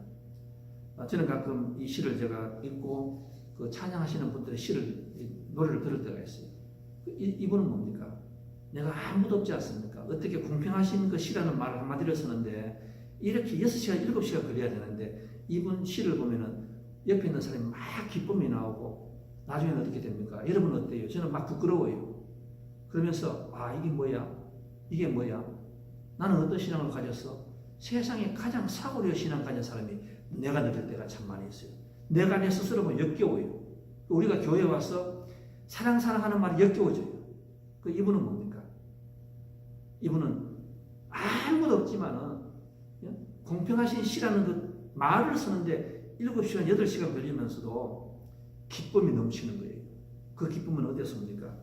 Speaker 1: 저는 가끔 이 시를 제가 읽고 그 찬양하시는 분들의 노래를 들을 때가 있어요. 이분은 뭡니까? 내가 아무도 없지 않습니까? 어떻게 공평하신 그 시라는 말 한마디를 쓰는데 이렇게 6시간, 7시간 걸려야 되는데 이분 시를 보면은 옆에 있는 사람이 막 기쁨이 나오고 나중에는 어떻게 됩니까? 여러분 어때요? 저는 막 부끄러워요. 그러면서 이게 뭐야? 이게 뭐야? 나는 어떤 신앙을 가졌어? 세상에 가장 사고리의 신앙 가진 사람이 내가 느낄 때가 참 많이 있어요. 내가 내 스스로 보면 역겨워요. 우리가 교회에 와서 사랑하는 말이 역겨워져요. 이분은 뭡니까? 이분은 아무도 없지만은 공평하신 시라는 그 말을 쓰는데 7시간, 8시간 걸리면서도 기쁨이 넘치는 거예요. 그 기쁨은 어디였습니까?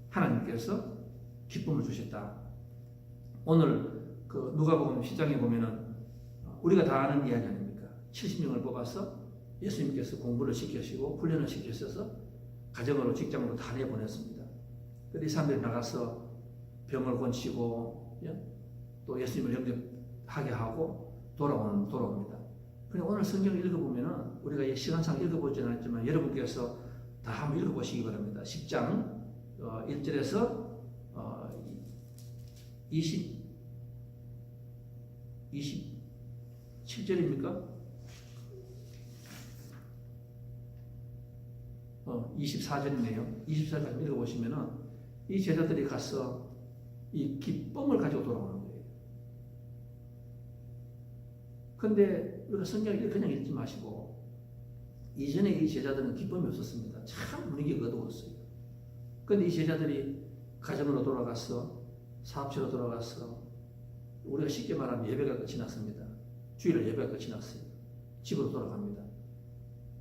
Speaker 1: 하나님께서 기쁨을 주셨다. 오늘 누가복음 10장에 보면은 우리가 다 아는 이야기 아닙니까? 70명을 뽑아서 예수님께서 공부를 시키시고 훈련을 시키셔서 가정으로 직장으로 다 내보냈습니다. 그런데 이 사람들이 나가서 병을 고치고 또 예수님을 영접하게 하고 돌아옵니다. 그런데 오늘 성경을 읽어보면은 우리가 이 시간상 읽어보지는 않았지만 여러분께서 다 한번 읽어보시기 바랍니다. 10장 1절에서 27절입니까? 24절이네요. 24절 읽어보시면은 이 제자들이 가서 이 기쁨을 가지고 돌아오는 거예요. 근데 우리가 성경을 그냥 읽지 마시고 이전에 이 제자들은 기쁨이 없었습니다. 참 분위기가 어두웠어요. 근데 이 제자들이 가정으로 돌아가서 사업체로 돌아가서 우리가 쉽게 말하면 예배가 끝이 났습니다. 주일날 예배가 끝이 났어요. 집으로 돌아갑니다.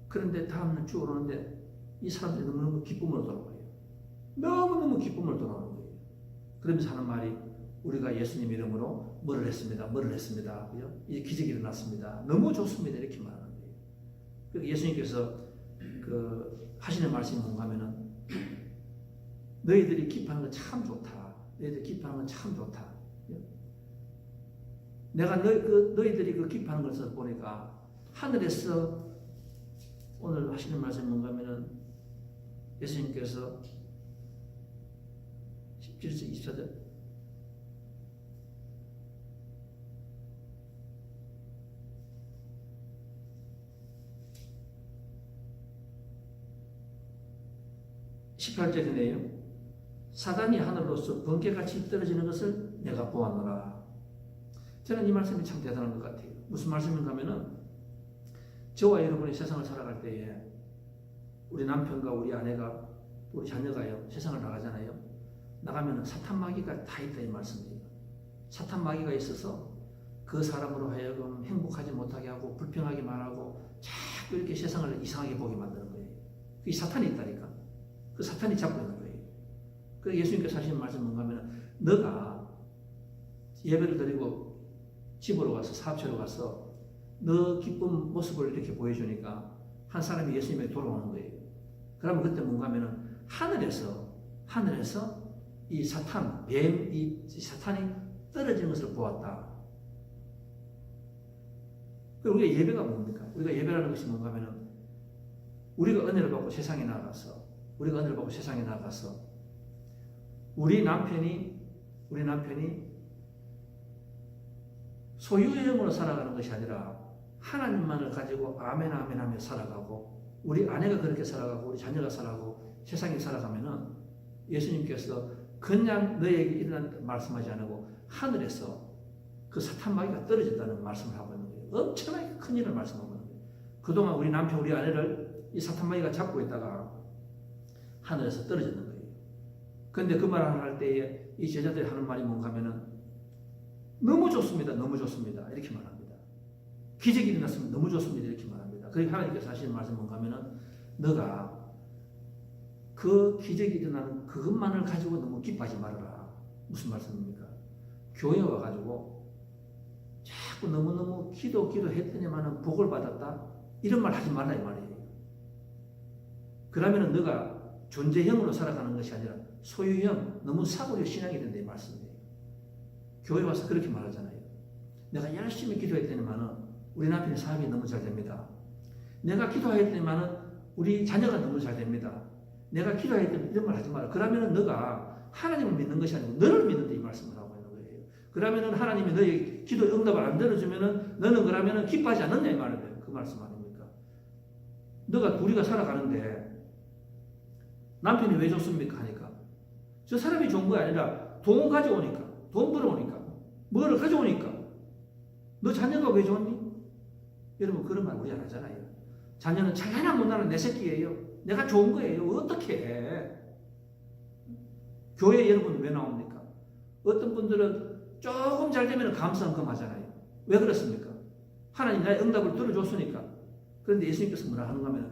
Speaker 1: 그런데 다음날 쭉 오는데 이 사람들이 너무너무 기쁨으로 돌아와요. 너무너무 기쁨으로 돌아오는 거예요. 그러면서 하는 말이 우리가 예수님 이름으로 뭐를 했습니다. 뭐를 했습니다. 이 기적이 일어났습니다. 너무 좋습니다. 이렇게 말하는 거예요. 그리고 예수님께서 하시는 말씀이 뭔가 하면은 너희들이 기뻐하는 건 참 좋다. 너희들이 기뻐하는 건 참 좋다. 내가 너희들이 기뻐하는 것을 보니까 하늘에서 오늘 하시는 말씀이 뭔가 하면은 예수님께서 17절 24절 (18절이네요) 사단이 하늘로서 번개같이 떨어지는 것을 내가 보았노라. 저는 이 말씀이 참 대단한 것 같아요. 무슨 말씀인가 하면은 저와 여러분이 세상을 살아갈 때에 우리 남편과 우리 아내가 우리 자녀가요 세상을 나가잖아요. 나가면은 사탄 마귀가 다 있다 이 말씀이에요. 사탄 마귀가 있어서 그 사람으로 하여금 행복하지 못하게 하고 불평하게 말하고 자꾸 이렇게 세상을 이상하게 보게 만드는 거예요. 그게 사탄이 있다니까. 그 사탄이 잡고 있는 거예요. 그래서 예수님께서 하시는 말씀은 뭔가 하면 너가 예배를 드리고 집으로 가서 사업체로 가서 너 기쁜 모습을 이렇게 보여주니까 한 사람이 예수님에게 돌아오는 거예요. 그러면 그때 뭔가 하면은 하늘에서 이 사탄, 이 사탄이 떨어지는 것을 보았다. 그리고 우리가 예배가 뭡니까? 우리가 예배라는 것이 뭔가 하면은 우리가 은혜를 받고 세상에 나가서 우리 남편이 소유의 영으로 살아가는 것이 아니라 하나님만을 가지고 아멘 아멘 하며 살아가고 우리 아내가 그렇게 살아가고 우리 자녀가 살아가고 세상에 살아가면은 예수님께서 그냥 너에게 일어난 말씀하지 않고 하늘에서 그 사탄 마귀가 떨어졌다는 말씀을 하고 있는 거예요. 엄청나게 큰 일을 말씀하고 있는 거예요. 그동안 우리 남편 우리 아내를 이 사탄 마귀가 잡고 있다가 하늘에서 떨어졌는 거예요. 그런데 그 말을 할 때에 이 제자들이 하는 말이 뭔가 하면은 너무 좋습니다. 너무 좋습니다. 이렇게 말합니다. 기적이 일어났으면 너무 좋습니다. 이렇게 말합니다. 그리고 하나님께서 하시는 말씀은 뭔가 하면은 너가 그 기적이 일어나는 그것만을 가지고 너무 기뻐하지 말아라. 무슨 말씀입니까? 교회 와가지고 자꾸 너무너무 기도했더니만은 복을 받았다. 이런 말 하지 말라 이 말이에요. 그러면은 너가 존재형으로 살아가는 것이 아니라 소유형, 너무 사고력 신앙이 된다 이 말씀이에요. 교회 와서 그렇게 말하잖아요. 내가 열심히 기도했더니만은 우리 남편의 사업이 너무 잘 됩니다. 내가 기도했더니만은 우리 자녀가 너무 잘 됩니다. 내가 기도했더니 이런 말 하지 마라. 그러면은 너가 하나님을 믿는 것이 아니고 너를 믿는다 이 말씀을 하고 있는 거예요. 그러면은 하나님이 너의 기도 응답을 안 들어주면은 너는 그러면은 기뻐하지 않느냐 이 말이에요. 그 말씀 아닙니까? 우리가 살아가는데 남편이 왜 좋습니까? 하니까 저 사람이 좋은 거 아니라 돈 가져오니까, 돈 벌어오니까, 뭐를 가져오니까. 너 자녀가 왜 좋니? 여러분 그런 말 우리 안 하잖아요. 자녀는 잘나나 못나나 내 새끼예요. 내가 좋은 거예요. 어떻게 해? 교회 여러분 왜 나옵니까? 어떤 분들은 조금 잘 되면 감사한금 하잖아요. 왜 그렇습니까? 하나님 나의 응답을 들어줬으니까. 그런데 예수님께서 뭐라 하는가 하면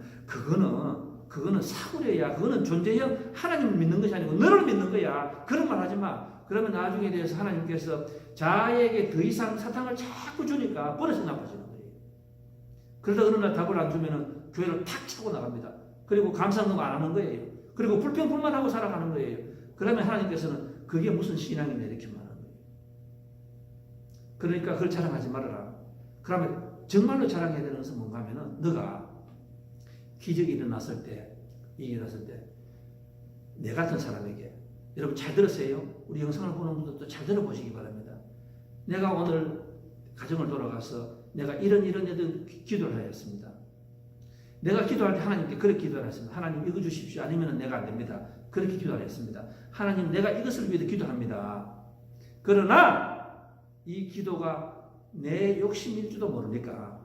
Speaker 1: 그거는 사고려야. 그거는 존재형 하나님을 믿는 것이 아니고 너를 믿는 거야. 그런 말 하지 마. 그러면 나중에 대해서 하나님께서 자에게 더 이상 사탕을 자꾸 주니까 버릇이 나빠지는 거예요. 그러다 어느 날 답을 안 주면은 교회를 탁 치고 나갑니다. 그리고 감사금 안 하는 거예요. 그리고 불평불만하고 살아가는 거예요. 그러면 하나님께서는 그게 무슨 신앙이냐 이렇게 말하는 거예요. 그러니까 그걸 자랑하지 말아라. 그러면 정말로 자랑해야 되는 것은 뭔가 하면은 너가 기적이 일어났을 때 내 같은 사람에게 여러분 잘 들으세요. 우리 영상을 보는 분들도 잘 들어보시기 바랍니다. 내가 오늘 가정을 돌아가서 내가 이런 기도를 하였습니다. 내가 기도할 때 하나님께 그렇게 기도를 했습니다. 하나님 이거 주십시오. 아니면 내가 안 됩니다. 그렇게 기도를 했습니다. 하나님 내가 이것을 위해 기도합니다. 그러나 이 기도가 내 욕심일 줄도 모르니까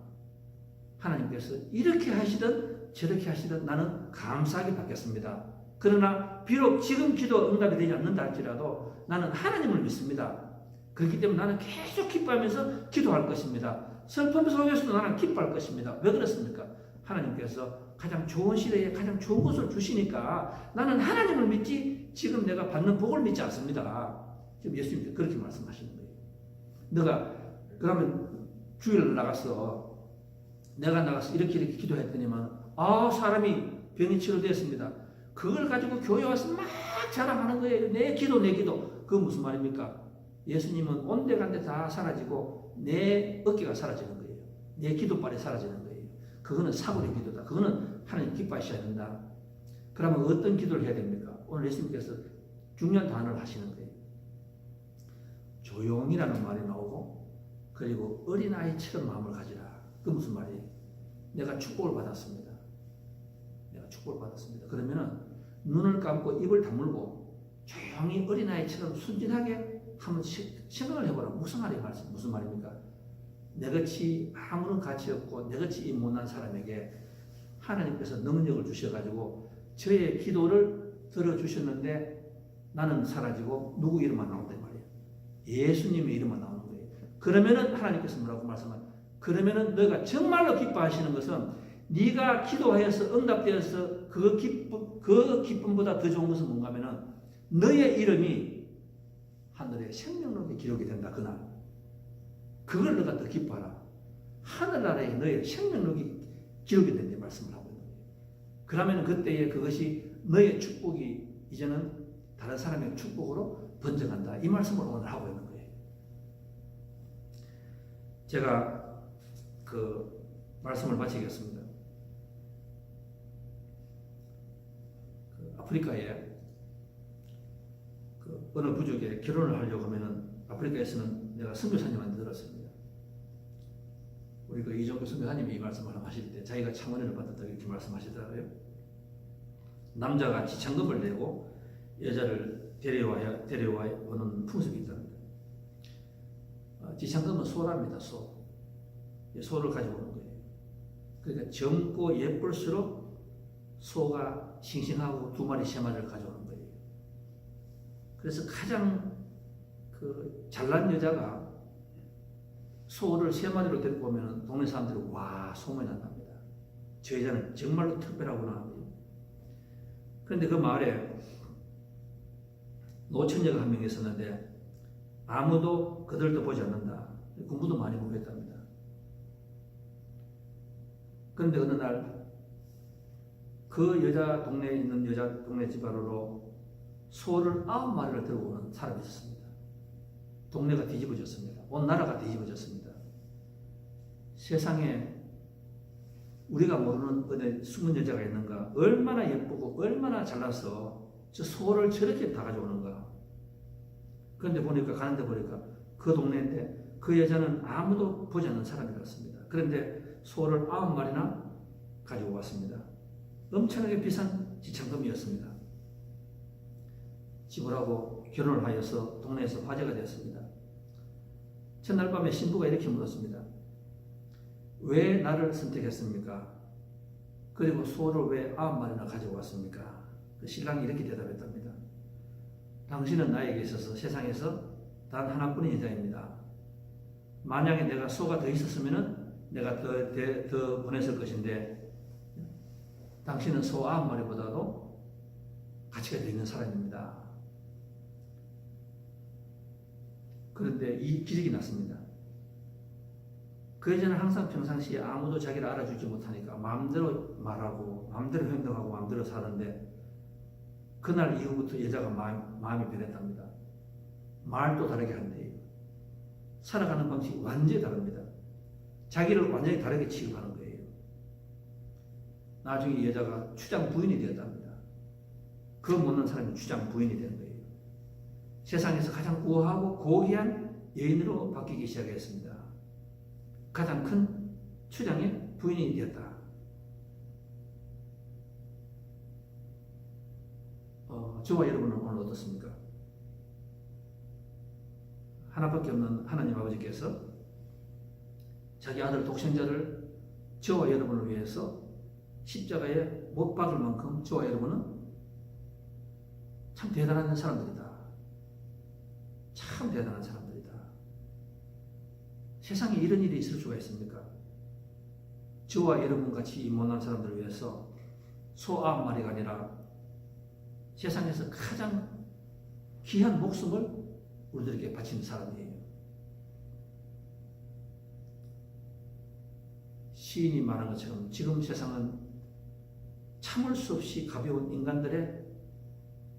Speaker 1: 하나님께서 이렇게 하시든 저렇게 하시든 나는 감사하게 받겠습니다. 그러나 비록 지금 기도 응답이 되지 않는다 할지라도 나는 하나님을 믿습니다. 그렇기 때문에 나는 계속 기뻐하면서 기도할 것입니다. 슬픔 속에서도 나는 기뻐할 것입니다. 왜 그렇습니까? 하나님께서 가장 좋은 시대에 가장 좋은 것을 주시니까 나는 하나님을 믿지 지금 내가 받는 복을 믿지 않습니다. 지금 예수님께서 그렇게 말씀하시는 거예요. 너가 그러면 주일 나가서 내가 나가서 이렇게 기도했더니만 사람이 병이 치료되었습니다. 그걸 가지고 교회 와서 막 자랑하는 거예요. 내 기도. 그거 무슨 말입니까? 예수님은 온데간데 다 사라지고 내 어깨가 사라지는 거예요. 내 기도발이 사라지는 거예요. 그거는 사고의 기도다. 그거는 하나님 기뻐하셔야 된다. 그러면 어떤 기도를 해야 됩니까? 오늘 예수님께서 중요한 단어를 하시는 거예요. 조용이라는 말이 나오고 그리고 어린아이처럼 마음을 가지라. 그게 무슨 말이에요? 내가 축복을 받았습니다. 그러면은 눈을 감고 입을 다물고 조용히 어린아이처럼 순진하게 한번 생각을 해보라. 무슨 말입니까? 내같이 아무런 가치 없고 내같이 이 못난 사람에게 하나님께서 능력을 주셔가지고 저의 기도를 들어주셨는데 나는 사라지고 누구 이름만 나온단 말이에요. 예수님의 이름만 나오는 거예요. 그러면은 하나님께서 뭐라고 말씀하세요? 그러면은 너가 정말로 기뻐하시는 것은 네가 기도하여서 응답되어서 그 기쁨보다 더 좋은 것은 뭔가 하면은 너의 이름이 하늘의 생명록에 기록이 된다. 그날 그걸 너가 더 기뻐하라. 하늘나라에 너의 생명록이 기록이 된다 말씀을 하고 있는 거예요. 그러면 그때에 그것이 너의 축복이 이제는 다른 사람의 축복으로 번져간다. 이 말씀을 오늘 하고 있는 거예요. 제가 그 말씀을 마치겠습니다. 아프리카에 그 어느 부족에 결혼을 하려고 하면은 아프리카에서는 내가 선교사님한테 들었습니다. 우리 그 이종규 선교사님이 이 말씀을 하실 때 자기가 창원을 받았다고 이렇게 말씀하시더라고요. 남자가 지참금을 내고 여자를 데려와 오는 풍습이 있답니다. 지참금은 소랍니다. 소를 가지고 오는 거예요. 그러니까 젊고 예쁠수록 소가 싱싱하고 2마리 3마리를 가져오는 거예요. 그래서 가장 그 잘난 여자가 소를 3마리로 데리고 오면 동네 사람들이 와 소문이 난답니다. 저 여자는 정말로 특별하구나. 그런데 그 마을에 노처녀가 한 명 있었는데 아무도 그들도 보지 않는다. 공부도 많이 못했답니다. 그런데 어느 날 그 여자 동네에 있는 여자 동네 집안으로 소를 9마리를 들고 오는 사람이 있었습니다. 동네가 뒤집어졌습니다. 온 나라가 뒤집어졌습니다. 세상에 우리가 모르는 어느 숨은 여자가 있는가? 얼마나 예쁘고 얼마나 잘나서 저 소를 저렇게 다 가져오는가? 그런데 가는데 보니까 그 동네인데 그 여자는 아무도 보지 않는 사람이었습니다. 그런데 소를 9마리나 가지고 왔습니다. 엄청나게 비싼 지참금이었습니다. 지불하고 결혼을 하여서 동네에서 화제가 되었습니다. 첫날 밤에 신부가 이렇게 물었습니다. 왜 나를 선택했습니까? 그리고 소를 왜 9마리나 가지고 왔습니까? 그 신랑이 이렇게 대답했답니다. 당신은 나에게 있어서 세상에서 단 하나뿐인 여자입니다. 만약에 내가 소가 더 있었으면 내가 더 보냈을 것인데 당신은 소 9마리보다도 가치가 더 있는 사람입니다. 그런데 이 기적이 났습니다. 그 여자는 항상 평상시에 아무도 자기를 알아주지 못하니까 마음대로 말하고 마음대로 행동하고 마음대로 사는데 그날 이후부터 여자가 마음이 변했답니다. 말도 다르게 한대요. 살아가는 방식이 완전히 다릅니다. 자기를 완전히 다르게 취급하는 거예요. 나중에 이 여자가 추장 부인이 되었답니다. 그 못난 사람이 추장 부인이 된 거예요. 세상에서 가장 우아하고 고귀한 여인으로 바뀌기 시작했습니다. 가장 큰 추장의 부인이 되었다. 저와 여러분은 오늘 어떻습니까? 하나밖에 없는 하나님 아버지께서 자기 아들 독생자를 저와 여러분을 위해서 십자가에 못 박을 만큼 저와 여러분은 참 대단한 사람들이다. 참 대단한 사람들이다. 세상에 이런 일이 있을 수가 있습니까? 저와 여러분같이 못난 사람들을 위해서 소 9마리가 아니라 세상에서 가장 귀한 목숨을 우리들에게 바친 사람이에요. 시인이 말한 것처럼 지금 세상은 참을 수 없이 가벼운 인간들의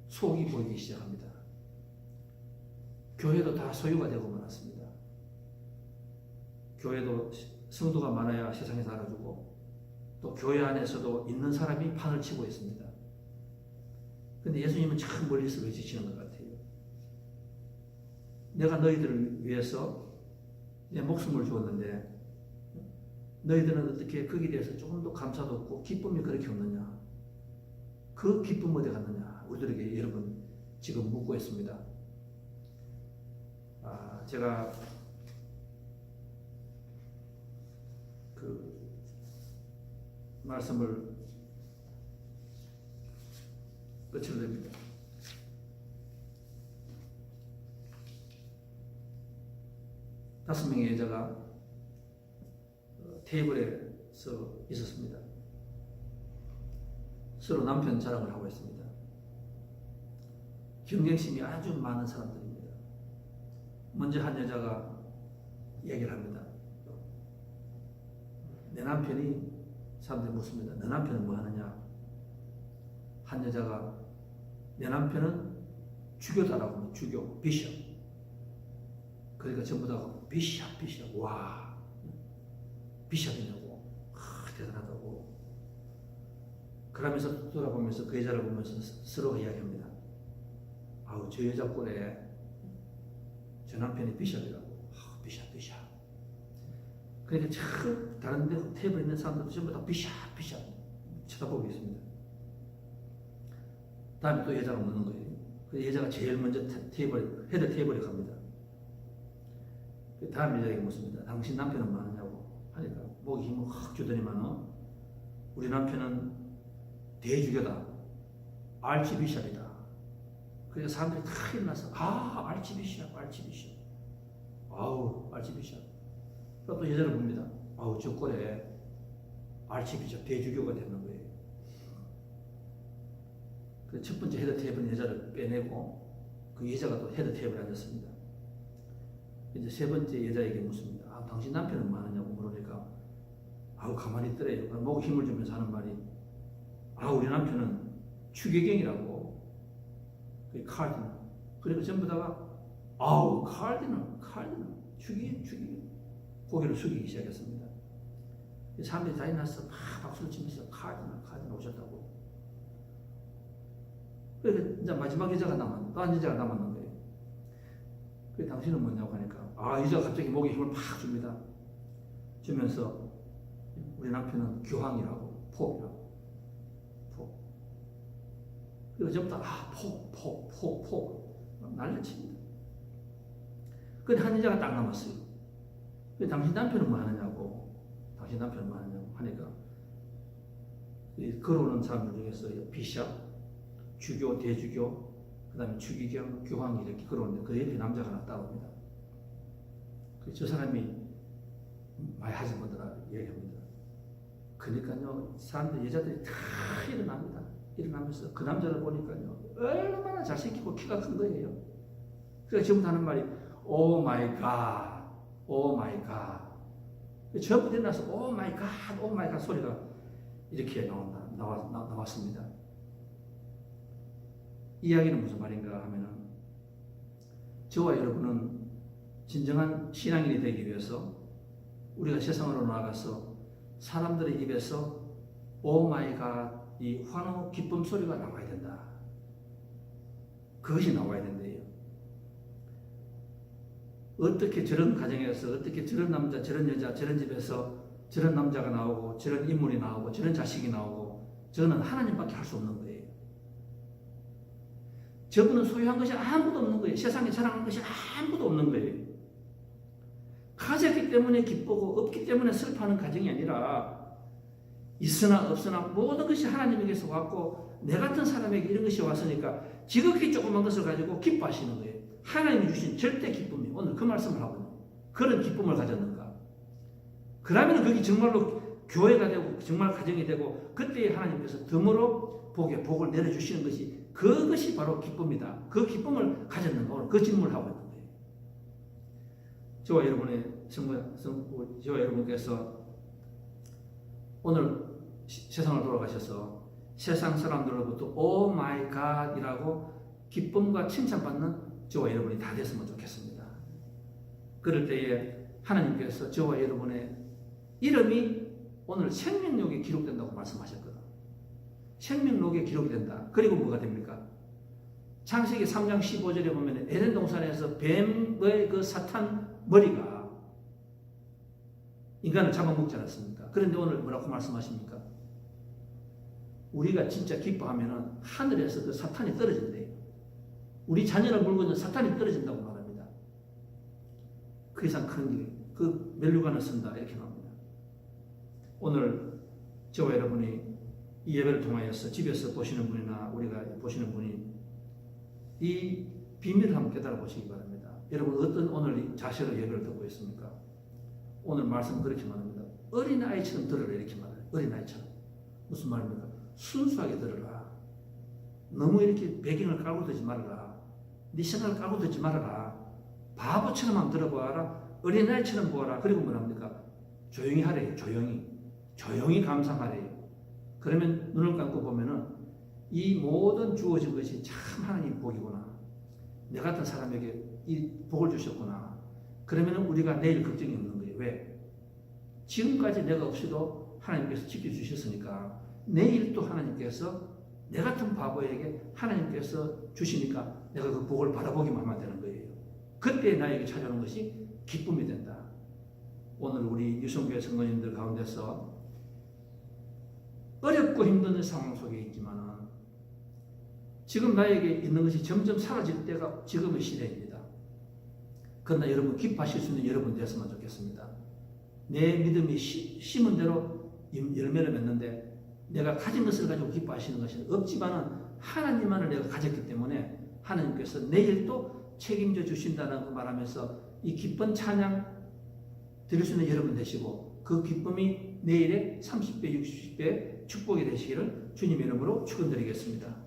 Speaker 1: 속이 보이기 시작합니다. 교회도 다 소유가 되고 말았습니다. 교회도 성도가 많아야 세상에 살아주고 또 교회 안에서도 있는 사람이 판을 치고 있습니다. 근데 예수님은 참 멀리서 외치시는 것 같아요. 내가 너희들을 위해서 내 목숨을 주었는데 너희들은 어떻게 거기에 대해서 조금 더 감사도 없고 기쁨이 그렇게 없느냐? 그 기쁨 어디 갔느냐? 우리들에게 여러분 지금 묻고 있습니다. 제가 그 말씀을 끝으로 됩니다. 다섯 명의 여자가 테이블에서 있었습니다. 서로 남편 자랑을 하고 있습니다. 경쟁심이 아주 많은 사람들입니다. 먼저 한 여자가 얘기를 합니다. 내 남편이, 사람들이 묻습니다. 내 남편은 뭐 하느냐? 한 여자가 내 남편은 주교다라고 합니다. 주교, 비숍. 그러니까 전부 다 비숍. 와, 비숍이냐고. 대단하다고. 그러면서 돌아보면서 그 여자를 보면서 서로 이야기합니다. 아우, 저 여자 꼴에 저 남편이 비숍이라고. 비숍. 그러니까 참 다른 데 테이블에 있는 사람들도 전부 다 비숍 쳐다보고 있습니다. 다음에 또 여자가 묻는 거예요. 그 여자가 제일 먼저 헤드 테이블에 갑니다. 그 다음 여자에게 묻습니다. 당신 남편은 뭐 하느냐고 하니까 목에 힘을 확 주더니만 우리 남편은 대주교다. 알치비숍이다. 그래서 사람들이 다 일어나서 알치비숍. 아우, 알치비숍. 또 여자를 봅니다. 아우, 저 꼴에 알치비숍 대주교가 되는 거예요. 첫 번째 헤드 테이블 여자를 빼내고 그 여자가 또 헤드 테이블에 앉았습니다. 이제 세 번째 여자에게 묻습니다. 당신 남편은 뭐 하느냐고 물으니까 가만히 있더래요. 목에 힘을 주면서 하는 말이 우리 남편은 추계경이라고. 그 카디널. 그러니까 전부 다가 카디널 추계경 고개를 숙이기 시작했습니다. 사람들이 다 일어나서 막 박수를 치면서 카디널 오셨다고. 그래서 이제 마지막 여자가 또 한 여자가 남았는 거예요. 그 당신은 뭐냐고 하니까 여자가 갑자기 목에 힘을 팍 줍니다. 주면서 우리 남편은 교황이라고, 포이라고. 그리고 전부 다 포 난리칩니다. 근데 한 여자가 딱 남았어요. 당신 남편은 뭐 하느냐고 하니까 걸어오는 사람들 중에서 비숍, 주교, 대주교, 그 다음에 추기경, 교황이 이렇게 걸어오는데 그 옆에 남자가 하나 따라옵니다. 저 사람이 많이 하신 분들아 얘기합니다. 그러니까요, 사람들, 여자들이 다 일어납니다. 일어나면서 그 남자를 보니까요, 얼마나 잘생기고 키가 큰 거예요. 그래서 전부 다 하는 말이 오 마이 갓. 전부 다 일어나서 오 마이 갓 소리가 이렇게 나왔습니다. 이야기는 무슨 말인가 하면은 저와 여러분은 진정한 신앙인이 되기 위해서 우리가 세상으로 나아가서 사람들의 입에서 오 마이 갓 이 환호 기쁨 소리가 나와야 된다. 그것이 나와야 된대요. 어떻게 저런 가정에서 어떻게 저런 남자 저런 여자 저런 집에서 저런 남자가 나오고 저런 인물이 나오고 저런 자식이 나오고 저는 하나님밖에 할 수 없는 거예요. 저분은 소유한 것이 아무것도 없는 거예요. 세상에 자랑한 것이 아무것도 없는 거예요. 가졌기 때문에 기쁘고 없기 때문에 슬퍼하는 가정이 아니라 있으나 없으나 모든 것이 하나님에게서 왔고 내 같은 사람에게 이런 것이 왔으니까 지극히 조그만 것을 가지고 기뻐하시는 거예요. 하나님이 주신 절대 기쁨이 오늘 그 말씀을 하고 있는 거예요. 그런 기쁨을 가졌는가? 그러면 그게 정말로 교회가 되고 정말 가정이 되고 그때 하나님께서 덤으로 복을 내려주시는 것이 그것이 바로 기쁨이다. 그 기쁨을 가졌는가? 오늘 그 질문을 하고 있는 거예요. 저와 여러분께서 오늘 세상을 돌아가셔서 세상 사람들로부터 오 마이 갓이라고 기쁨과 칭찬받는 저와 여러분이 다 됐으면 좋겠습니다. 그럴 때에 하나님께서 저와 여러분의 이름이 오늘 생명록에 기록된다고 말씀하셨거든. 생명록에 기록이 된다. 그리고 뭐가 됩니까? 창세기 3장 15절에 보면 에덴 동산에서 뱀의 그 사탄 머리가 인간을 잡아먹지 않았습니까? 그런데 오늘 뭐라고 말씀하십니까? 우리가 진짜 기뻐하면 하늘에서 그 사탄이 떨어진대요. 우리 자녀를 물고 있는 사탄이 떨어진다고 말합니다. 그 이상 큰 일, 그 멸류관을 쓴다 이렇게 말합니다. 오늘 저와 여러분이 이 예배를 통하여서 집에서 보시는 분이나 우리가 보시는 분이 이 비밀을 한번 깨달아 보시기 바랍니다. 여러분 어떤 오늘 자세로 예배를 듣고 있습니까? 오늘 말씀 그렇게 말합니다. 어린아이처럼 들으라 이렇게 말해요. 어린아이처럼. 무슨 말입니까? 순수하게 들으라. 너무 이렇게 배경을 깔고 듣지 말아라. 네 생각을 깔고 듣지 말아라. 바보처럼만 들어보아라. 어린아이처럼 보아라. 그리고 뭐랍니까? 조용히 하래요. 조용히 감상하래요. 그러면 눈을 감고 보면은 이 모든 주어진 것이 참 하나님 복이구나. 내 같은 사람에게 이 복을 주셨구나. 그러면 우리가 내일 걱정이 없는 거예요. 왜? 지금까지 내가 없이도 하나님께서 지켜주셨으니까 내일 또 하나님께서 내 같은 바보에게 하나님께서 주시니까 내가 그 복을 바라보기만 하면 되는 거예요. 그때 나에게 찾아오는 것이 기쁨이 된다. 오늘 우리 유성교회 성도님들 가운데서 어렵고 힘든 상황 속에 있지만은 지금 나에게 있는 것이 점점 사라질 때가 지금의 시대입니다. 그러나 여러분 기뻐하실 수 있는 여러분 되었으면 좋겠습니다. 내 믿음이 심은 대로 열매를 맺는데 내가 가진 것을 가지고 기뻐하시는 것이 없지만은 하나님만을 내가 가졌기 때문에 하나님께서 내일 또 책임져 주신다는 그 말하면서 이 기쁜 찬양 드릴 수 있는 여러분 되시고 그 기쁨이 내일의 30배, 60배 축복이 되시기를 주님의 이름으로 축원드리겠습니다.